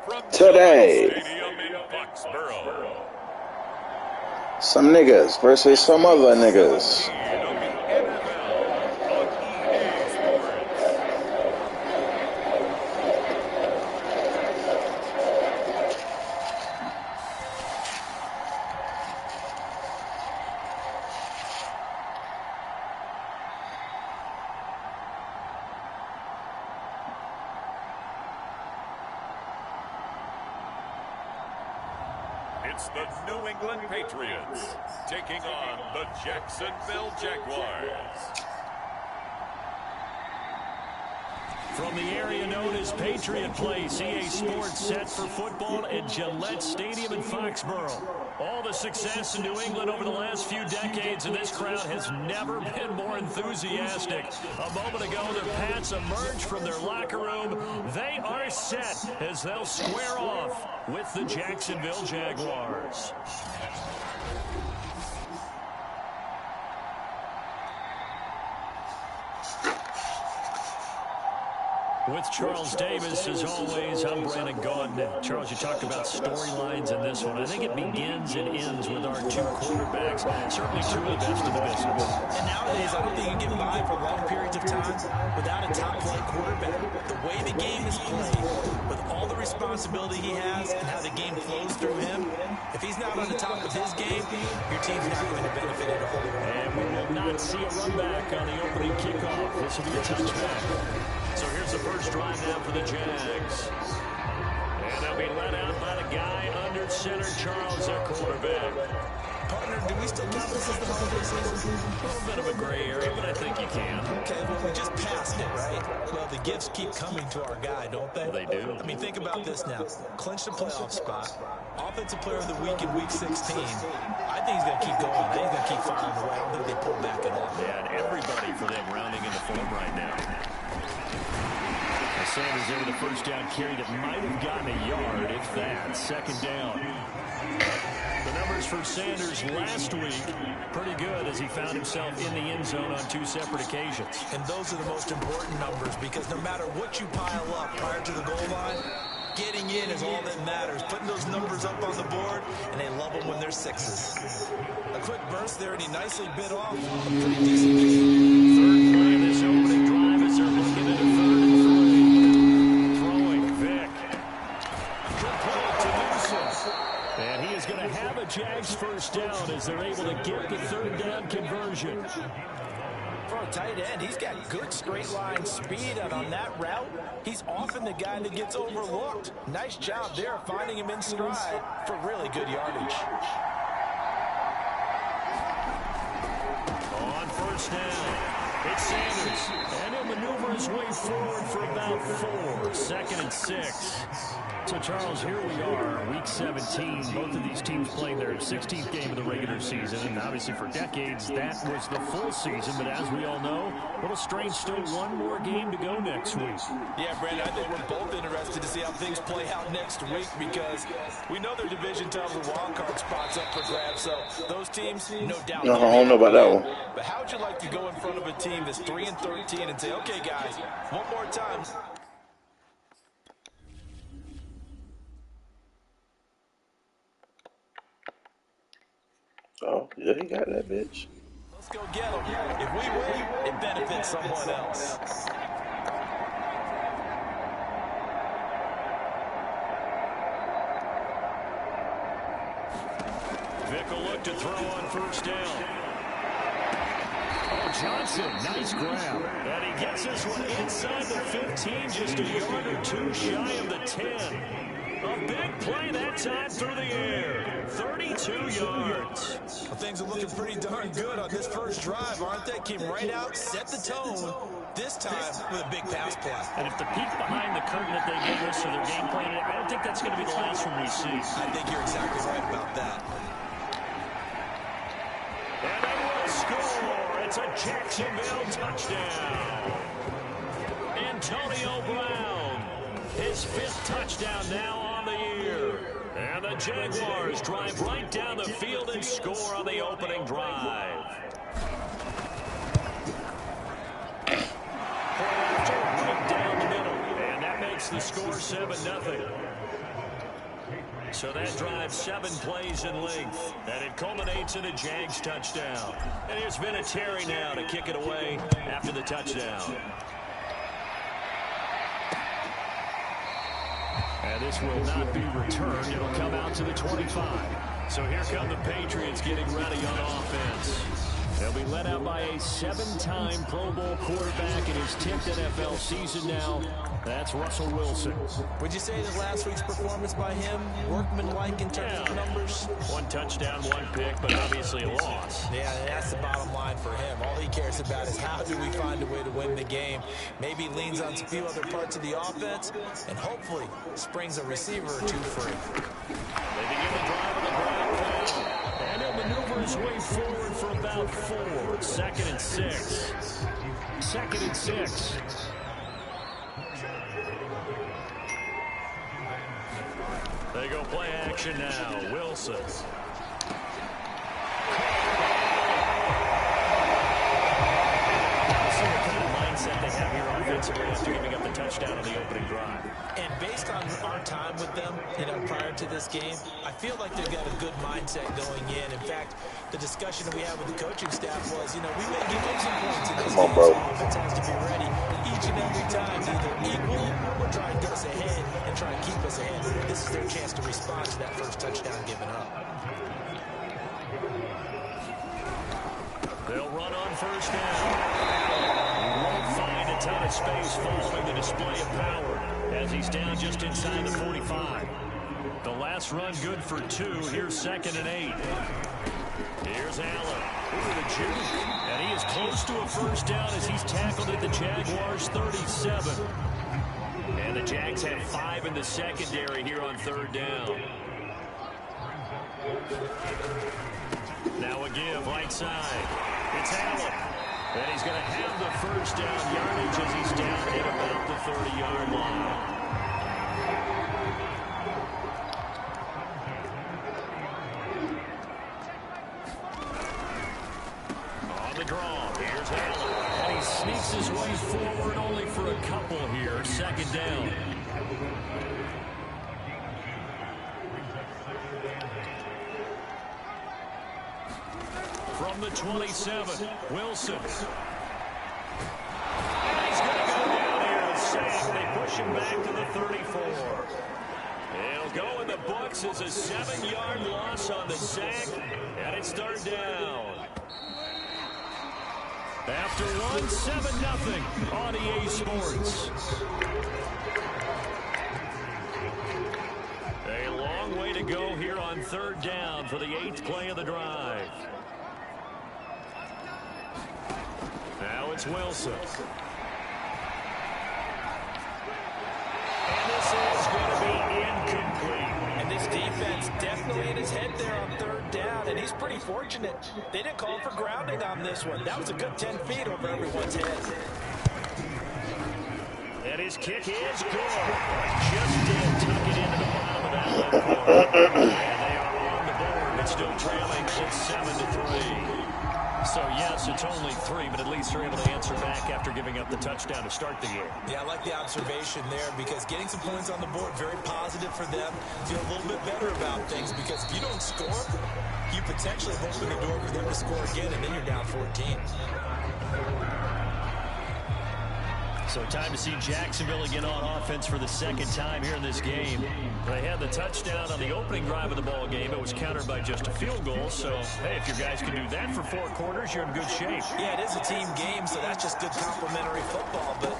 Speaker 1: From
Speaker 4: Today.
Speaker 1: Gillette Stadium in Foxborough.
Speaker 4: Some niggas versus some other niggas.
Speaker 1: Of the NFL on EA Sports. It's the New England Patriots taking on the Jacksonville Jaguars.
Speaker 2: From the area known as Patriot Place, EA Sports set for football at Gillette Stadium in Foxborough. All the success in New England over the last few decades, and this crowd has never been more enthusiastic. A moment ago, the Pats emerged from their locker room. They are set as they'll square off with the Jacksonville Jaguars. With Charles Davis, as always, I'm Brandon Gaudin. Charles, you talked about storylines in this one. I think it begins and ends with our two quarterbacks, certainly two of the best in the business.
Speaker 3: And nowadays, I don't think you can get by for long periods of time without a top-flight quarterback. The way the game is played, with all the responsibility he has and how the game flows through him, if he's not on the top of his game, your team's not going to benefit at all.
Speaker 2: And we will not see a run back on the opening kickoff. This will be a touchback. So here's the first drive now for the Jags. And they'll be led out by the guy under center, Charles, their quarterback.
Speaker 3: Partner, do we still count this as the holiday season?
Speaker 2: A little bit of a gray area, but I think you can.
Speaker 3: Okay, well, we just passed it, right? Well, the gifts keep coming to our guy, don't they?
Speaker 2: They do.
Speaker 3: I mean, think about this now. Clinched a playoff spot. Offensive player of the week in Week 16. I think he's going to keep going. I think he's going to keep firing away. I don't think they pull back at all.
Speaker 2: Yeah, and everybody for them rounding into form right now. Sanders there with a first down carry that might have gotten a yard, if that. Second down. The numbers for Sanders last week, pretty good as he found himself in the end zone on two separate occasions.
Speaker 3: And those are the most important numbers because no matter what you pile up prior to the goal line, getting in is all that matters. Putting those numbers up on the board, and they love them when they're sixes. A quick burst there, and he nicely bit off a pretty decent game.
Speaker 2: Third play of this opening drive as they're looking at a third and three. And he is going to have a Jags first down as they're able to get the third down conversion.
Speaker 3: For a tight end, he's got good straight line speed, and on that route, he's often the guy that gets overlooked. Nice job there finding him in stride for really good yardage.
Speaker 2: On first down, it's Sanders, and he'll maneuver his way forward for about 4. Second and 6. So, Charles, here we are, Week 17. Both of these teams playing their 16th game of the regular season. And obviously for decades, that was the full season. But as we all know, a little strange, still one more game to go next week.
Speaker 6: Yeah, Brandon, I think we're both interested to see how things play out next week because we know their division titles and wild card spots up for grabs. So those teams, no doubt.
Speaker 4: No, I don't know about that one.
Speaker 6: But how would you like to go in front of a team that's 3-13 and say, okay, guys, one more time.
Speaker 4: Oh, yeah, he got that bitch.
Speaker 6: Let's go get them. If we win, it benefits someone else.
Speaker 2: Vick will look to throw on first down. Oh, Johnson, nice grab. And he gets this one inside the 15, just a yard or two shy of the 10. A big play that time through the air. 32 yards.
Speaker 3: Well, things are looking pretty darn good on this first drive, aren't they? Came right out, set the tone, this time with a big pass play.
Speaker 2: And if the peek behind the curtain that they give us or their game plan, I don't think that's going to be the last one we see.
Speaker 3: I think you're exactly right about that.
Speaker 2: And they will score. It's a Jacksonville touchdown. Antonio Brown, his 5th touchdown now on the year. And the Jaguars drive right down the field and score on the opening drive. Right down the middle. And that makes the score 7-0. So that drives 7 plays in length, and it culminates in a Jags touchdown. And here's Vinatieri now to kick it away after the touchdown. And this will not be returned. It'll come out to the 25. So here come the Patriots getting ready on offense. They'll be led out by a 7-time Pro Bowl quarterback in his 10th NFL season now. That's Russell Wilson.
Speaker 3: Would you say that last week's performance by him, workmanlike in terms of numbers?
Speaker 2: 1 touchdown, 1 pick, but obviously a loss.
Speaker 3: Yeah, that's the bottom line for him. All he cares about is how do we find a way to win the game. Maybe leans on a few other parts of the offense, and hopefully springs a receiver or 2 free.
Speaker 2: They begin the drive on the ground pound, and he'll maneuver his way forward for about 4. 2nd and 6. 2nd and 6. They go play action now. Wilson. See what kind of mindset they have here offensively after giving up the touchdown on the opening drive.
Speaker 3: And based on our time with them, prior to this game, I feel like they've got a good mindset going in. In fact, the discussion that we had with the coaching staff was, we may give up some points in this game. So offense has to be ready each and every time to either equal or try and get us ahead and try and keep us ahead. This is their chance to respond to that first touchdown given up.
Speaker 2: They'll run on first down. Won't find a ton of space following the display of power as he's down just inside the 45. The last run good for 2. Here's 2nd and 8. Here's Allen. Ooh, the juke. And he is close to a first down as he's tackled at the Jaguars' 37. And the Jags had 5 in the secondary here on 3rd down. Now a give right side. It's Allen. And he's going to have the first down yardage as he's down at about the 30-yard line. On the draw, here's Allen. And he sneaks his way forward only for a couple here. 2nd down. From the 27, Wilson. And he's going to go down here and safe. They push him back to the 34. He'll go in the books as a 7-yard loss on the sack, and it's 3rd down. After 1, 7-0 on EA Sports. A long way to go here on 3rd down for the 8th play of the drive. Now it's Wilson. And this is going to be incomplete.
Speaker 3: And this defense definitely in his head there on 3rd down, and he's pretty fortunate. They didn't call for grounding on this one. That was a good 10 feet over everyone's head.
Speaker 2: And his kick is good. Just did tuck it into the bottom of that left corner. And they are on the board, but still trailing. It's 7-3. So, yes, it's only 3, but at least they're able to answer back after giving up the touchdown to start the game.
Speaker 3: Yeah, I like the observation there because getting some points on the board, very positive for them. Feel a little bit better about things because if you don't score, you potentially open the door for them to score again, and then you're down 14.
Speaker 2: So time to see Jacksonville again on offense for the 2nd time here in this game. They had the touchdown on the opening drive of the ball game. It was countered by just a field goal. So, hey, if your guys can do that for 4 quarters, you're in good shape.
Speaker 3: Yeah, it is a team game, so that's just good complementary football. But,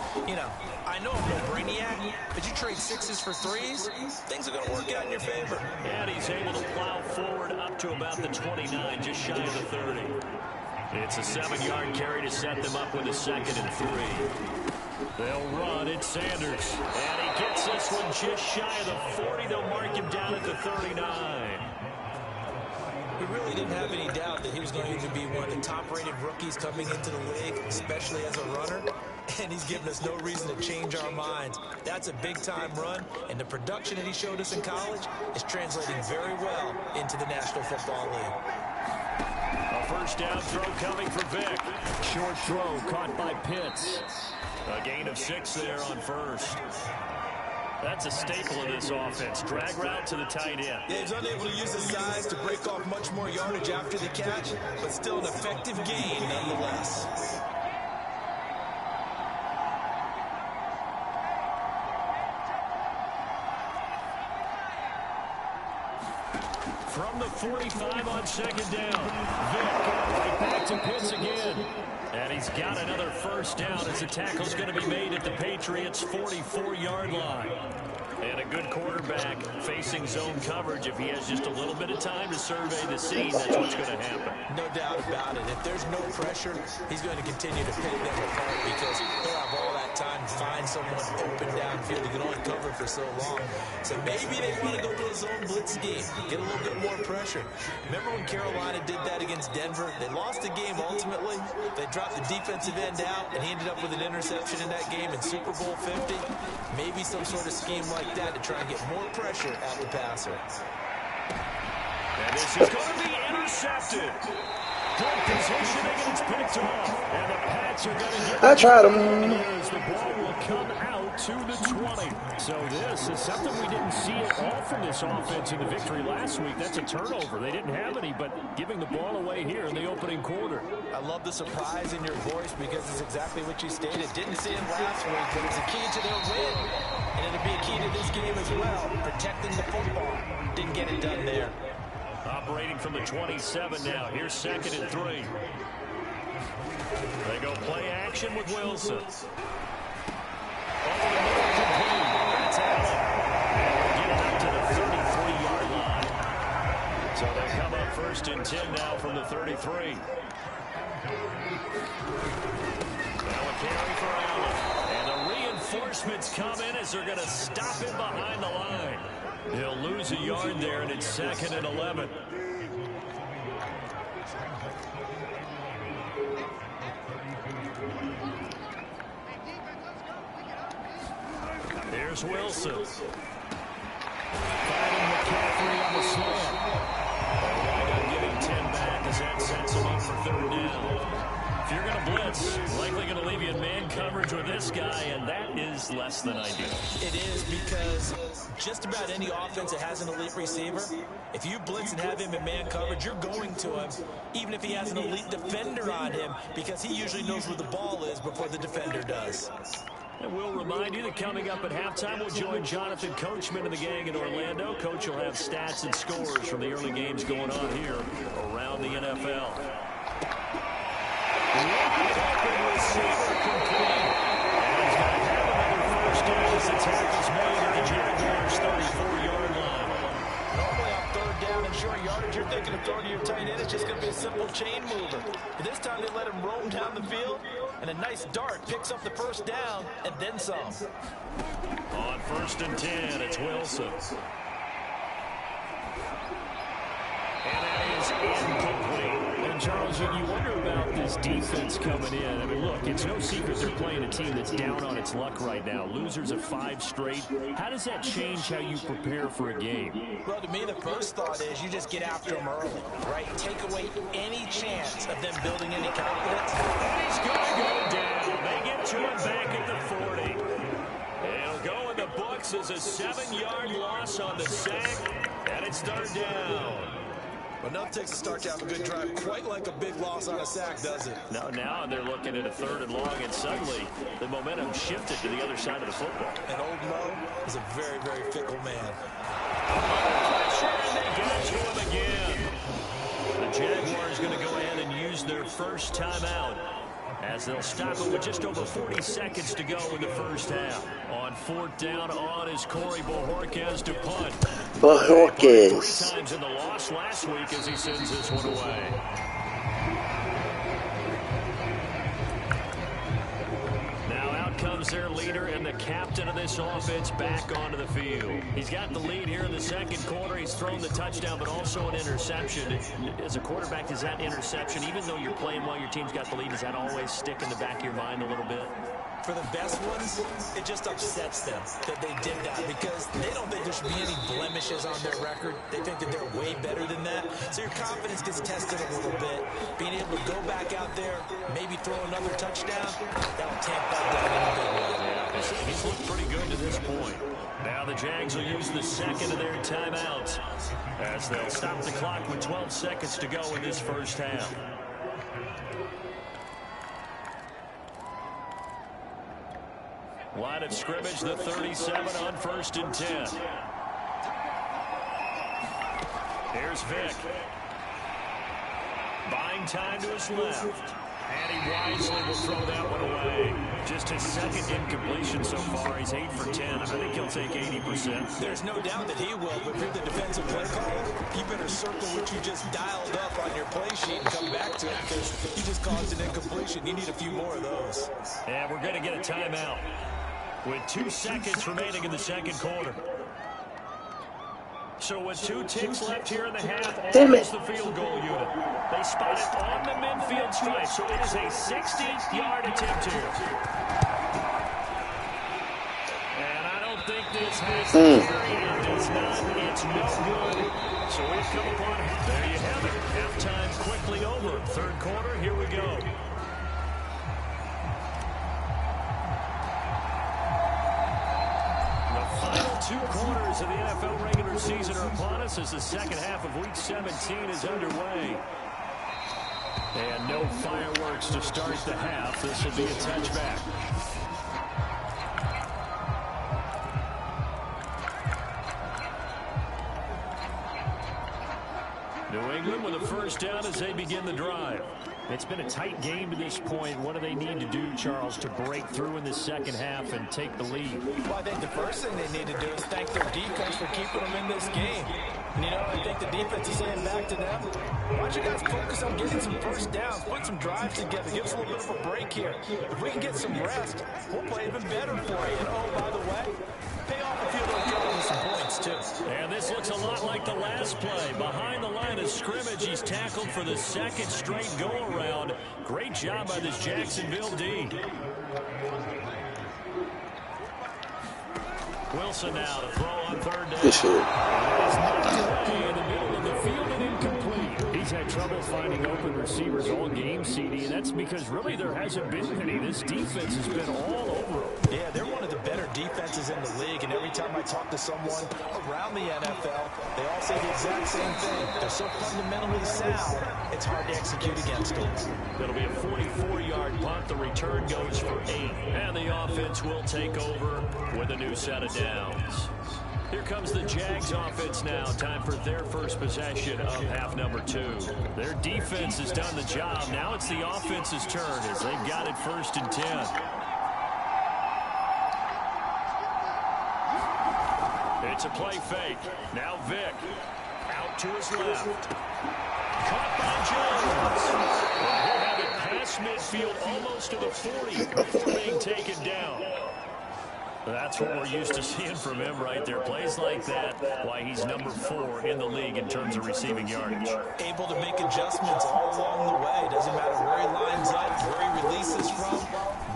Speaker 3: I know I'm no brainiac, but you trade 6s for 3s, things are going to work out in your favor.
Speaker 2: And he's able to plow forward up to about the 29, just shy of the 30. It's a 7-yard carry to set them up with a 2nd and 3. They'll run. It's Sanders. And he gets this one just shy of the 40. They'll mark him down at the 39.
Speaker 3: We really didn't have any doubt that he was going to be one of the top-rated rookies coming into the league, especially as a runner. And he's given us no reason to change our minds. That's a big-time run, and the production that he showed us in college is translating very well into the National Football League.
Speaker 2: A first down throw coming for Vick. Short throw caught by Pitts. A gain of 6 there on first. That's a staple of this offense. Drag route to the tight end.
Speaker 6: Yeah, he's unable to use his size to break off much more yardage after the catch, but still an effective gain nonetheless.
Speaker 2: From the 45 on second down. Vick right back to Pitts again. And he's got another first down as the tackle's going to be made at the Patriots' 44-yard line. And a good quarterback facing zone coverage. If he has just a little bit of time to survey the scene, that's what's going to happen.
Speaker 6: No doubt about it. If there's no pressure, he's going to continue to pick them apart because he'll have all that time to find someone open downfield. He can only cover for so long. So maybe they want to go to a zone blitz scheme, get a little bit more pressure. Remember when Carolina did that against Denver? They lost the game ultimately. They dropped the defensive end out, and he ended up with an interception in that game in Super Bowl 50. Maybe some sort of scheme like that to try and get more pressure at the passer.
Speaker 2: And this is going to be intercepted. Good positioning, and it's picked off. And the Pats are going to get
Speaker 4: I tried him.
Speaker 2: the ball will come out to the 20. So this is something we didn't see at all from this offense in the victory last week. That's a turnover. They didn't have any, but giving the ball away here in the opening quarter.
Speaker 6: I love the surprise in your voice because it's exactly what you stated. Didn't see him last week, but it's a key to their win. And it'll be a key to this game as well, protecting the football. Didn't get it done there.
Speaker 2: Operating from the 27 now. Here's 2nd and 3. They go play action with Wilson. Over the middle, complete. That's Allen. And we'll get it up to the 33-yard line. So they come up 1st and 10 now from the 33. Now a carry for Allen. And the reinforcements come in as they're going to stop him behind the line. He'll lose a yard there, and it's 2nd and 11. Here's Wilson. Finding McCaffrey on the slant. Wind up giving 10 back as that sets him up for 3rd down. If you're going to blitz, likely going to leave you in man coverage with this guy, and that is less than ideal.
Speaker 6: It is because just about any offense that has an elite receiver, if you blitz and have him in man coverage, you're going to him, even if he has an elite defender on him, because he usually knows where the ball is before the defender does.
Speaker 2: And we'll remind you that coming up at halftime, we'll join Jonathan Coachman and the gang in Orlando. Coach will have stats and scores from the early games going on here around the NFL. Wide open receiver complete. And he's going to have another first down as the tackle's made at the Jaguars' 34-yard line.
Speaker 6: Normally on 3rd down and short yardage, you're thinking of throwing to your tight end. It's just going to be a simple chain mover. But this time they let him roam down the field, and a nice dart picks up the first down and then some.
Speaker 2: On 1st and 10, it's Wilson. And that is incomplete. And Charles, you wonder about this defense coming in. I mean, look, it's no secret they're playing a team that's down on its luck right now. Losers of 5 straight. How does that change how you prepare for a game?
Speaker 6: Well, to me, the first thought is you just get after them early, right? Take away any chance of them building any confidence.
Speaker 2: And he's going to go down. They get to him back at the 40. It'll go in the books as a 7-yard loss on the sack, and it's 3rd down.
Speaker 6: But enough takes a start to have a good drive, quite like a big loss on a sack, does it?
Speaker 2: No, now they're looking at a 3rd and long, and suddenly the momentum shifted to the other side of the football.
Speaker 6: And old Mo is a very, very fickle man.
Speaker 2: Pressure, and they get it to him again. The Jaguars going to go ahead and use their first timeout as they'll stop it with just over 40 seconds to go in the first half. On 4th down on is Corey Bojorquez to punt.
Speaker 4: Bojorquez.
Speaker 2: 3 times in the loss last week as he sends this one away. Now out comes their leader and the captain of this offense back onto the field. He's got the lead here in the 2nd quarter. He's thrown the touchdown, but also an interception. As a quarterback, does that interception, even though you're playing while your team's got the lead, does that always stick in the back of your mind a little bit?
Speaker 6: For the best ones, it just upsets them that they did that because they don't think there should be any blemishes on their record. They think that they're way better than that. So your confidence gets tested a little bit. Being able to go back out there, maybe throw another touchdown, that'll tamp that down in a big way.
Speaker 2: Yeah, he's looked pretty good to this point. Now the Jags will use the second of their timeouts as they'll stop the clock with 12 seconds to go in this first half. Line of scrimmage, the 37 on 1st and 10. Here's Vick. Buying time to his left. And he wisely will throw that one away. Just his second incompletion so far. He's 8 for 10. I think he'll take 80%.
Speaker 6: There's no doubt that he will, but if you're the defensive play caller, you better circle what you just dialed up on your play sheet and come back to it because he just caused an incompletion. You need a few more of those.
Speaker 2: And we're going to get a timeout with 2 seconds remaining in the second quarter. So with 2 ticks left here in the half, almost the field goal unit. They spot it on the midfield stripe, so it is a 60-yard attempt here. And I don't think this has the carry. It does not. It's no good. So we've come upon, there you have it. Halftime quickly over. Third quarter, here we go. The final 2 quarters of the NFL regular season are upon us as the second half of Week 17 is underway. And no fireworks to start the half. This will be a touchback. New England with a first down as they begin the drive. It's been a tight game to this point. What do they need to do, Charles, to break through in the second half and take the lead?
Speaker 6: Well, I think the first thing they need to do is thank their defense for keeping them in this game. And, you know, I think the defense is saying back to them, why don't you guys focus on getting some first downs, put some drives together, give us a little bit of a break here. If we can get some rest, we'll play even better for you. And, oh, by the way, pay off a few of those drops with some points, too.
Speaker 2: And this looks a lot like the last play. Behind the line of scrimmage, he's tackled for the second straight go-around. Great job by this Jacksonville D. Wilson now to throw on third down.
Speaker 4: This year.
Speaker 2: He's knocked away in the middle of the field and incomplete. He's had trouble finding open receivers all game, CD, and that's because really there hasn't been any. This defense has been all over them.
Speaker 6: Yeah, they're one of the better defenses in the league, and every time I talk to someone around the NFL, they all say the exact same thing. They're so fundamentally sound, it's hard to execute against them.
Speaker 2: It'll be a 44-yard punt. The return goes for 8. And the offense will take over with a new set of downs. Here comes the Jags offense now. Time for their first possession of half number 2. Their defense has done the job. Now it's the offense's turn as they've got it 1st and 10. It's a play fake. Now Vick out to his left. Caught by Jones. And he'll have it past midfield almost to the 40 before being taken down. That's what we're used to seeing from him right there. Plays like that, why he's number 4 in the league in terms of receiving yardage.
Speaker 6: Able to make adjustments all along the way. Doesn't matter where he lines up, where he releases from.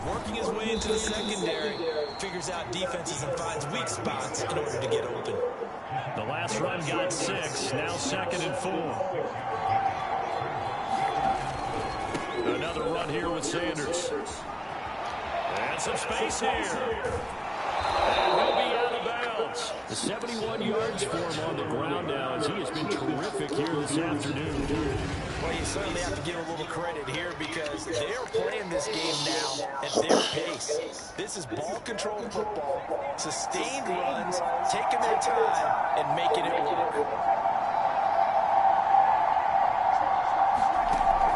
Speaker 6: Working his way into the secondary. Figures out defenses and finds weak spots in order to get open.
Speaker 2: The last run got 6. Now 2nd and 4. Another run here with Sanders. And some space here. And he'll be out of bounds. The 71 yards for him on the ground now as he has been terrific here this afternoon.
Speaker 6: Well, you certainly have to give a little credit here because they're playing this game now at their pace. This is ball control football, sustained runs, taking their time, and making it work.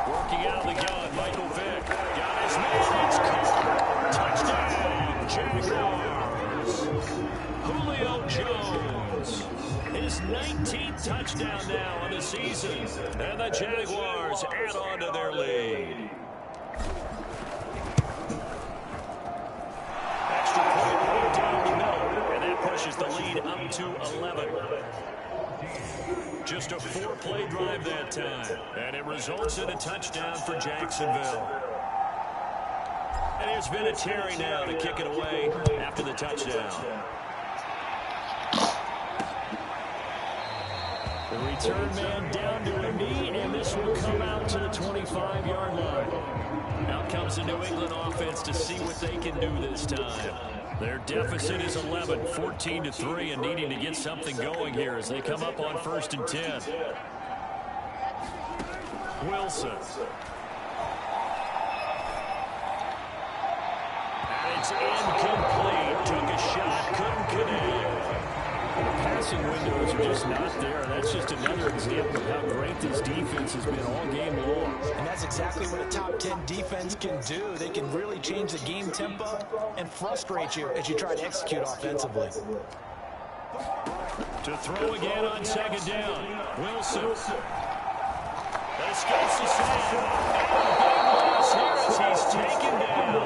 Speaker 2: Working out of the gun, Michael Vick. Got his man, it's caught. Touchdown, Jaguars. Julio Jones. His 19th touchdown now on the season. And the Jaguars add on to their lead. Extra point right down the middle. And that pushes the lead up to 11. Just a 4-play drive that time. And it results in a touchdown for Jacksonville. And here's Vinatieri now to kick it away after the touchdown. The return man down to a knee, and this will come out to the 25-yard line. Out comes the New England offense to see what they can do this time. Their deficit is 11, 14-3, and needing to get something going here as they come up on 1st and 10. Wilson. And it's incomplete. Took a shot, couldn't connect. The passing windows are just not there. That's just another example of how great this defense has been all game long.
Speaker 6: And that's exactly what a top 10 defense can do. They can really change the game tempo and frustrate you as you try to execute offensively.
Speaker 2: To throw again on 2nd down. Wilson. Escapes the snap. And big loss here as he's taken down.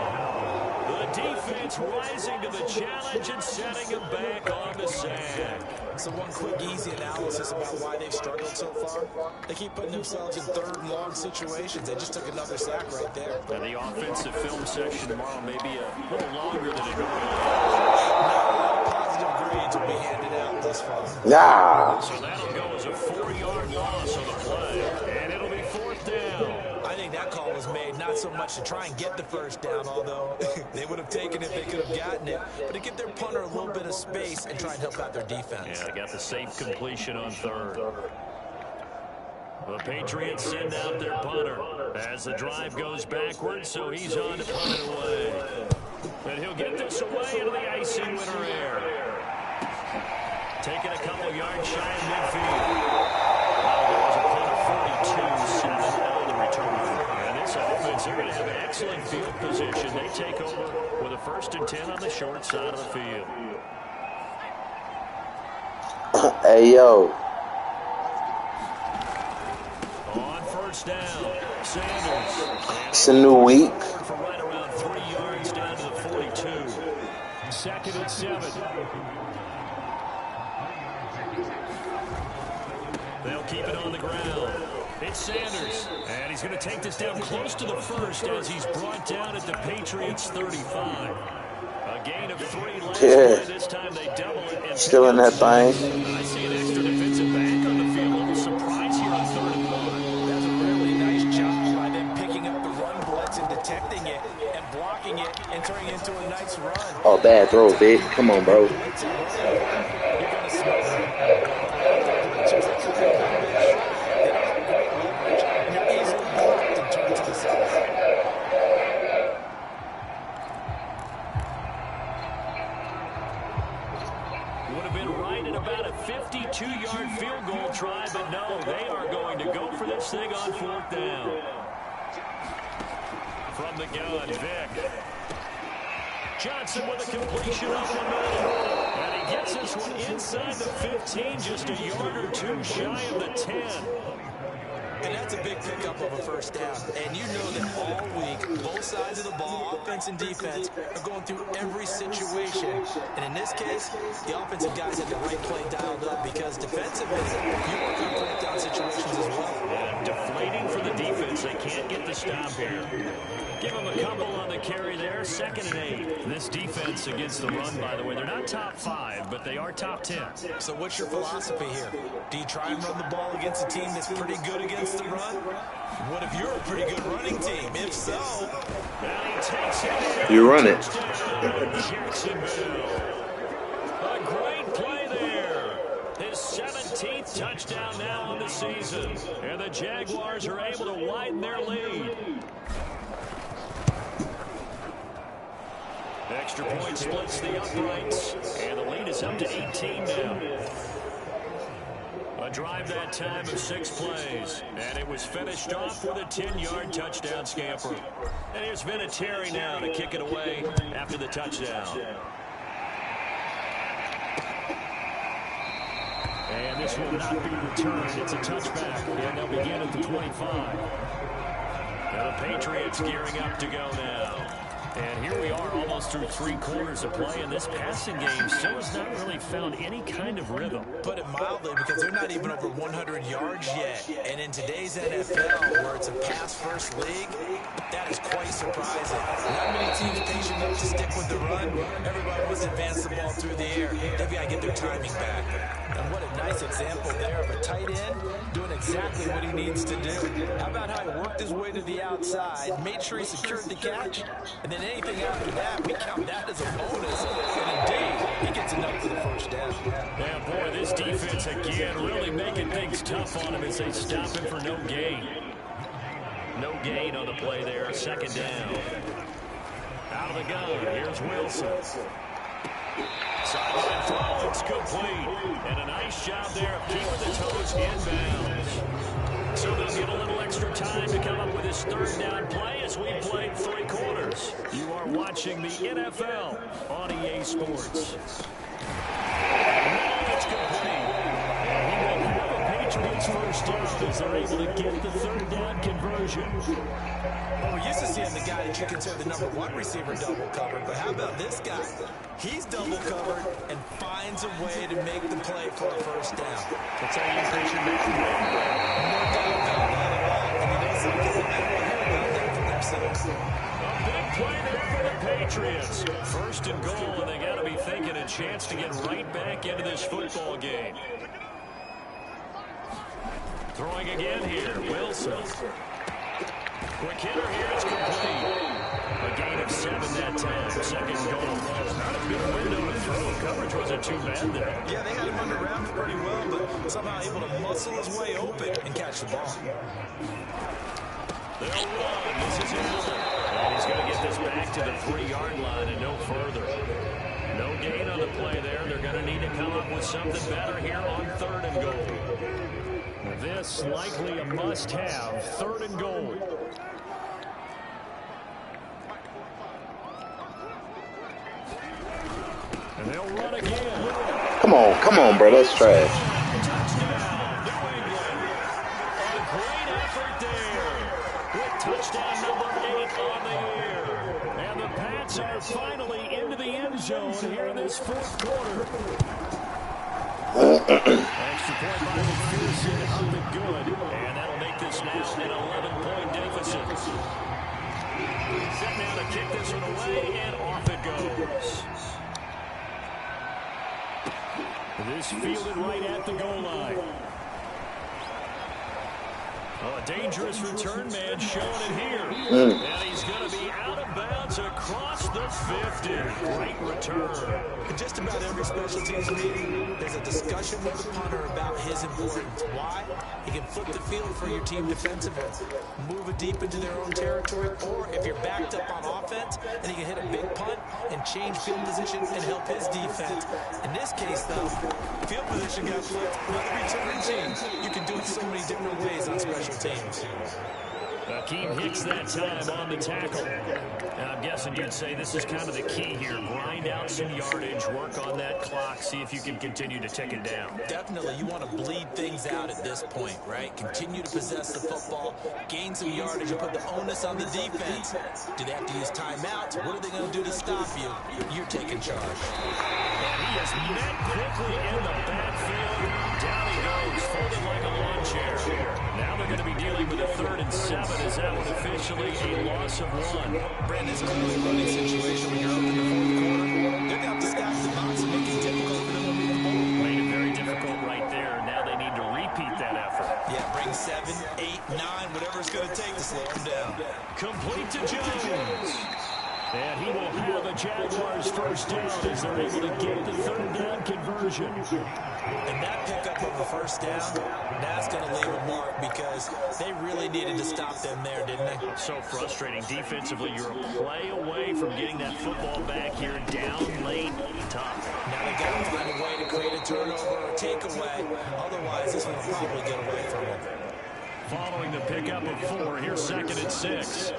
Speaker 2: The defense rising to the challenge and setting him back on the sack.
Speaker 6: So one quick, easy analysis about why they've struggled so far. They keep putting themselves in 3rd and long situations. They just took another sack right there.
Speaker 2: And the offensive film session tomorrow may be a little longer than it normally is.
Speaker 6: Not a lot of positive grades will be handed out this far.
Speaker 4: Nah.
Speaker 2: So that'll go as a 4-yard loss on the play. And it'll be 4th down.
Speaker 6: I think that call was made not so much to try and get the 1st down, although they would have taken it if they could have gotten it, but to give their punter a little bit of space and try and help out their defense.
Speaker 2: Yeah, they got the safe completion on 3rd. The Patriots send out their punter as the drive goes backwards, so he's on to punt it away. And he'll get this away into the icing winner air. Taking a couple yards shy of midfield. There was a punt of 42, 7 out of the return. And this offense, they're going to have an excellent field position. They take over with a 1st and 10 on the short side of the field.
Speaker 4: Hey, yo.
Speaker 2: On 1st down, Sanders.
Speaker 4: It's a new week.
Speaker 2: For right around 3 yards down to the 42. 2nd and 7. They'll keep it on the ground. It's Sanders. And he's going to take this down close to the 1st as he's brought down at the Patriots 35. A gain of 3 last play. This time they double it. And
Speaker 4: still in that thing.
Speaker 2: I see an extra defensive back on the field. A little surprise here on 3rd and 1.
Speaker 6: That's a really nice job by them picking up the run blitz and detecting it and blocking it and turning it into a nice run.
Speaker 4: Oh, bad throw, Vic. Come on, bro.
Speaker 6: You're going to smell it.
Speaker 2: Would have been right at about a 52-yard field goal try, but no, they are going to go for this thing on 4th down. From the gun, Vic. Johnson with a completion up the middle. And he gets this one inside the 15, just a yard or 2 shy of the 10.
Speaker 6: And that's a big pickup of a 1st down. And you know that all week, both sides of the ball, offense and defense, are going through every situation. And in this case, the offensive guys had the right play dialed up because defensively, you work on 4th down situations as well.
Speaker 2: And deflating for the defense. They can't get the stop here. Give them a couple on the carry there. 2nd and 8. This defense against the run, by the way, they're not top 5, but they are top 10.
Speaker 6: So what's your philosophy here? Do you try and run the ball against a team that's pretty good against the run? What if you're a pretty good running team? If so,
Speaker 4: You run it.
Speaker 2: A great play there. His 17th touchdown now on the season. And the Jaguars are able to widen their lead. Extra point splits the uprights, and the lead is up to 18 now. A drive that time of 6 plays, and it was finished off with a 10-yard touchdown scamper. And here's Vinatieri now to kick it away after the touchdown. And this will not be returned. It's a touchback, and they'll begin at the 25. Now the Patriots gearing up to go now. And here we are almost through 3 quarters of play, and this passing game still has not really found any kind of rhythm.
Speaker 6: Put it mildly, because they're not even over 100 yards yet. And in today's NFL, where it's a pass-first league, that is quite surprising. Not many teams patient enough to stick with the run. Everybody wants to advance the ball through the air. They've got to get their timing back. And what a nice example there of a tight end doing exactly what he needs to do. How about how he worked his way to the outside, made sure he secured the catch, and then And anything after that, we count that as a bonus. And indeed, he gets enough for the first down.
Speaker 2: Yeah, boy, this defense again really making things tough on him as they stop him for no gain. No gain on the play there. Second down. Out of the gun. Here's Wilson. Sideline throw. It's complete. And a nice job there of keeping the toes inbounds. So they'll get a little extra time to come up with this third down play as we played 3 quarters. You are watching the NFL on EA Sports. Now it's complete. And he will have a Patriots first down as they're able to get the third down conversion.
Speaker 6: Well, we're used to seeing the guy that you consider the #1 receiver double covered, but how about this guy? He's double covered and finds a way to make the play for a first down.
Speaker 2: That's how you increase your making play.
Speaker 6: No doubt about that at all. And you know something? They will hear about that from themselves.
Speaker 2: A big play there for the Patriots. First and goal, and they got to be thinking a chance to get right back into this football game. Throwing again here, Wilson. Quick hitter here, it's complete. A gain of 7 that time. Second goal. Not a good window to throw. Coverage wasn't too bad there.
Speaker 6: Yeah, they had him under wraps pretty well, but somehow able to muscle his way open and catch the ball.
Speaker 2: They'll run. This is Allen. And he's going to get this back to the 3-yard line and no further. No gain on the play there. They're going to need to come up with something better here on 3rd and goal. This likely a must-have. 3rd and goal. And they'll run again.
Speaker 4: Come on, bro. That's trash.
Speaker 2: Touchdown, New England. A great effort there. With touchdown number 8 on the year. And the Pats are finally into the end zone here in this 4th quarter. Extra point by McPherson up and good. And that'll make this now an 11-point deficit. Set now to kick this one away, and off it goes. This fielded right at the goal line. Oh, a dangerous return man showing it here. And he's going to be out of bounds across the 50. Great return.
Speaker 6: In just about every special teams meeting, there's a discussion with the punter about his importance. Why? He can flip the field for your team defensively, move it deep into their own territory, or if you're backed up on offense, then he can hit a big punt and change field position and help his defense. In this case, though, field position got flipped by the return team. You can do it so many different ways on special teams.
Speaker 2: Akeem Hicks that time on the tackle. And I'm guessing you'd say this is kind of the key here. Grind out some yardage, work on that clock, see if you can continue to tick it down.
Speaker 6: Definitely, you want to bleed things out at this point, right? Continue to possess the football, gain some yardage, and put the onus on the defense. Do they have to use timeouts? What are they going to do to stop you? You're taking charge.
Speaker 2: And he is met quickly in the backfield. Down he goes, folded like a lawn chair. Now they're going to be dealing with a 3rd and 7. Is that one officially a loss of 1?
Speaker 6: Brandon, this clearly running situation when you're up in the 4th quarter. They're going to have to stack the box and make it difficult for them to move the ball.
Speaker 2: Made it very difficult right there. Now they need to repeat that effort.
Speaker 6: Yeah, bring 7, 8, 9, whatever it's going to take to slow them down.
Speaker 2: Complete to Jones. And he will have a Jaguars first down as they're able to get the 3rd down conversion.
Speaker 6: And that pickup of a first down, that's going to leave a mark because they really needed to stop them there, didn't they?
Speaker 2: So frustrating. Defensively, you're a play away from getting that football back here down late. Tough.
Speaker 6: Now they've got to find a way to create a turnover or a takeaway. Otherwise, this one will probably get away from them.
Speaker 2: Following the pickup of 4, here's 2nd and 6.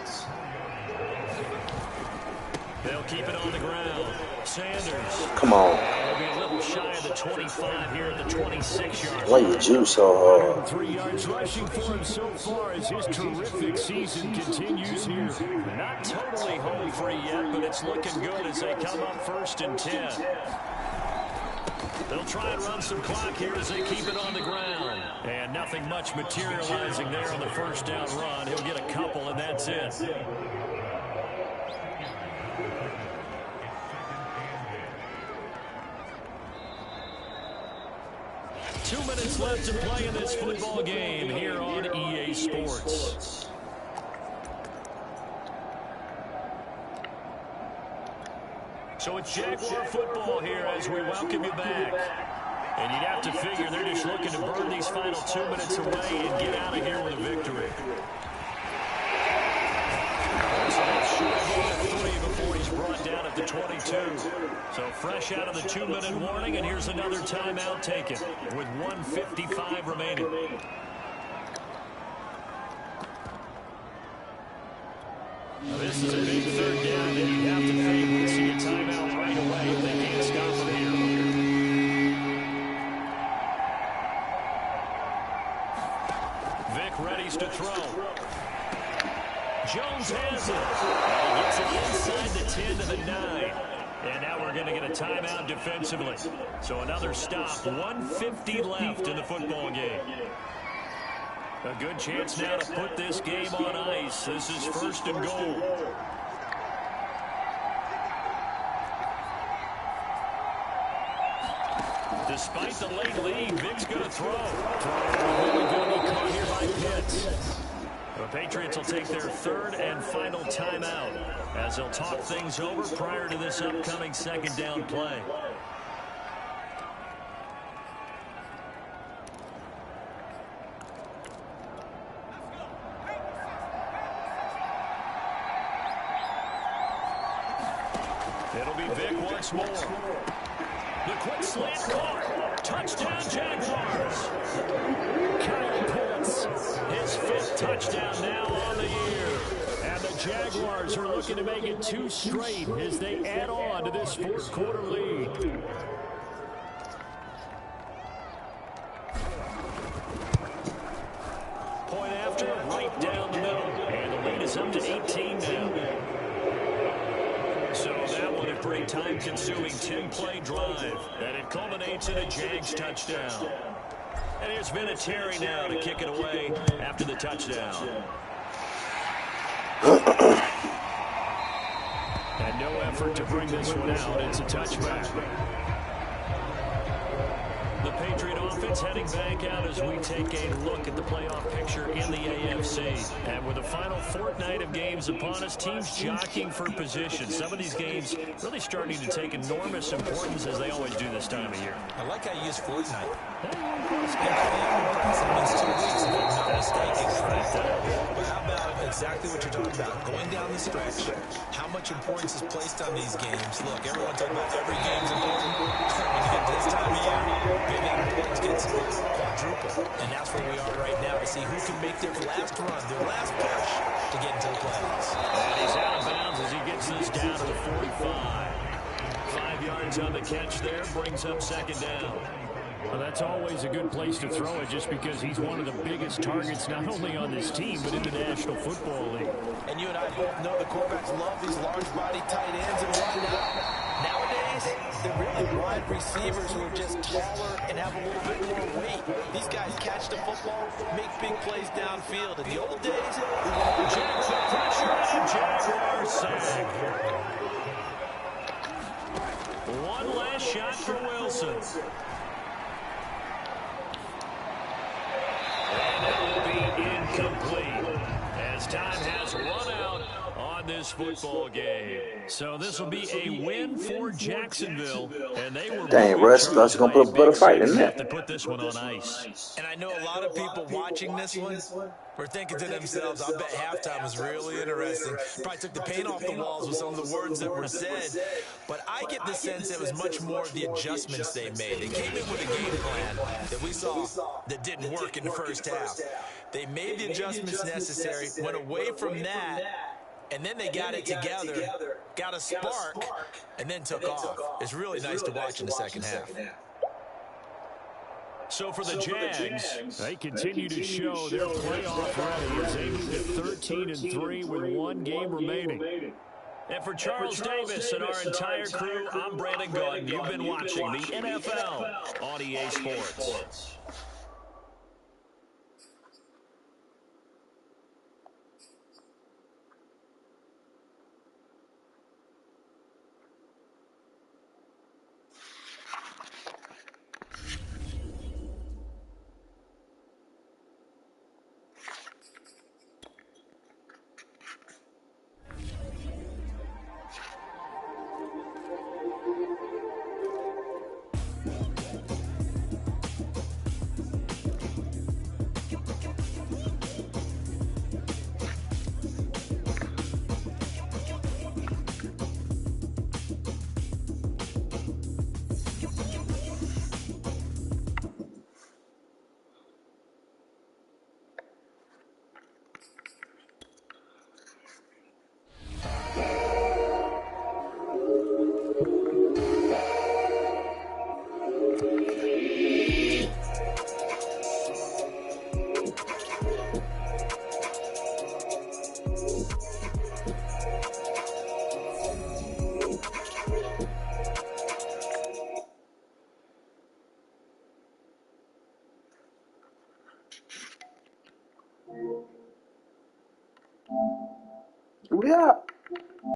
Speaker 2: They'll keep it on the ground. Sanders.
Speaker 4: Come on.
Speaker 2: They'll be a little shy of the 25 here at the 26-yard
Speaker 4: Why
Speaker 2: line.
Speaker 4: you juice so hard?
Speaker 2: 3 yards rushing for him so far as his terrific season continues here. Not totally home free yet, but it's looking good as they come up 1st and 10. They'll try and run some clock here as they keep it on the ground. And nothing much materializing there on the first down run. He'll get a couple, and that's it. 2 minutes left to play in this football game here on EA Sports. So it's Jaguar football here as we welcome you back. And you'd have to figure they're just looking to burn these final 2 minutes away and get out of here with a victory. Before he's brought down at the 22. So fresh out of the 2-minute warning, and here's another timeout taken with 1:55 remaining. Now this is a big third down, and you'd have to think we'd see a timeout right away if they can't stop him here. Vic readies to throw. Jones has it. And he gets it inside the 10 to the 9. And now we're going to get a timeout defensively. So another stop. 1:50 left in the football game. A good chance now to put this game on ice. This is 1st and goal. Despite the late lead, Vic's going to throw. Going to be caught here by Pitts. The Patriots will take their 3rd and final timeout as they'll talk things over prior to this upcoming 2nd down play. It'll be Vic once more. The quick slant caught. Touchdown, Jaguars. Kyle Pitts, his 5th touchdown now on the year. And the Jaguars are looking to make it 2 straight as they add on to this 4th quarter lead. Point after, right down the middle. And the lead is up to 18 now. So that one a pretty time-consuming 10-play drive. And it culminates in a Jags touchdown. And here's Vinatieri now to kick it away after the touchdown. And no effort to bring this one out. It's a touchback. The Patriot offense heading back out as we take a look at the playoff picture in the AFC. And with the final fortnight of games upon us, teams jockeying for position. Some of these games really starting to take enormous importance as they always do this time of year.
Speaker 6: I like how you use fortnight. That means 2 weeks, if I'm not mistaken. But how about exactly what you're talking about? Going down the stretch, how much importance is placed on these games? Look, everyone talking about every game's important. When you get this time of year, big importance gets quadruple. And that's where we are right now to see who can make their last run, their last push to get into the playoffs.
Speaker 2: And he's out of bounds as he gets this down to the 45. 5 yards on the catch there, brings up 2nd down. Well, that's always a good place to throw it just because he's one of the biggest targets not only on this team but in the National Football League.
Speaker 6: And you and I both know the quarterbacks love these large-body tight ends and whatnot. Nowadays, they're really wide receivers who are just taller and have a little bit more weight. These guys catch the football, make big plays downfield. In the old days, we wanted to
Speaker 2: Jags the pressure and Jaguars sack. One last shot for Wilson. And it will be incomplete as time has run out on this football game. So this will be a win for Jacksonville, and they were
Speaker 4: Dang, Russ, thought you was gonna put a better fight in there.
Speaker 2: to put this one on ice.
Speaker 6: And I know a lot of people watching this one were thinking to themselves, I bet halftime was really interesting. Probably took the paint off the walls with some of the words that were said. But I get the sense it was much more of the adjustments they made. They came in with a game plan that we saw that didn't work in the first half. They made the adjustments necessary, went away from that, and then they got it together, got a spark, and then took off. It's really nice to watch in the second half.
Speaker 2: So for the Jags, they continue to show their playoff ready as they move to 13-3 with 1 game remaining. And for Charles Davis and our entire crew, I'm Brandon Gunn. You've been watching the NFL on EA Sports.
Speaker 4: up.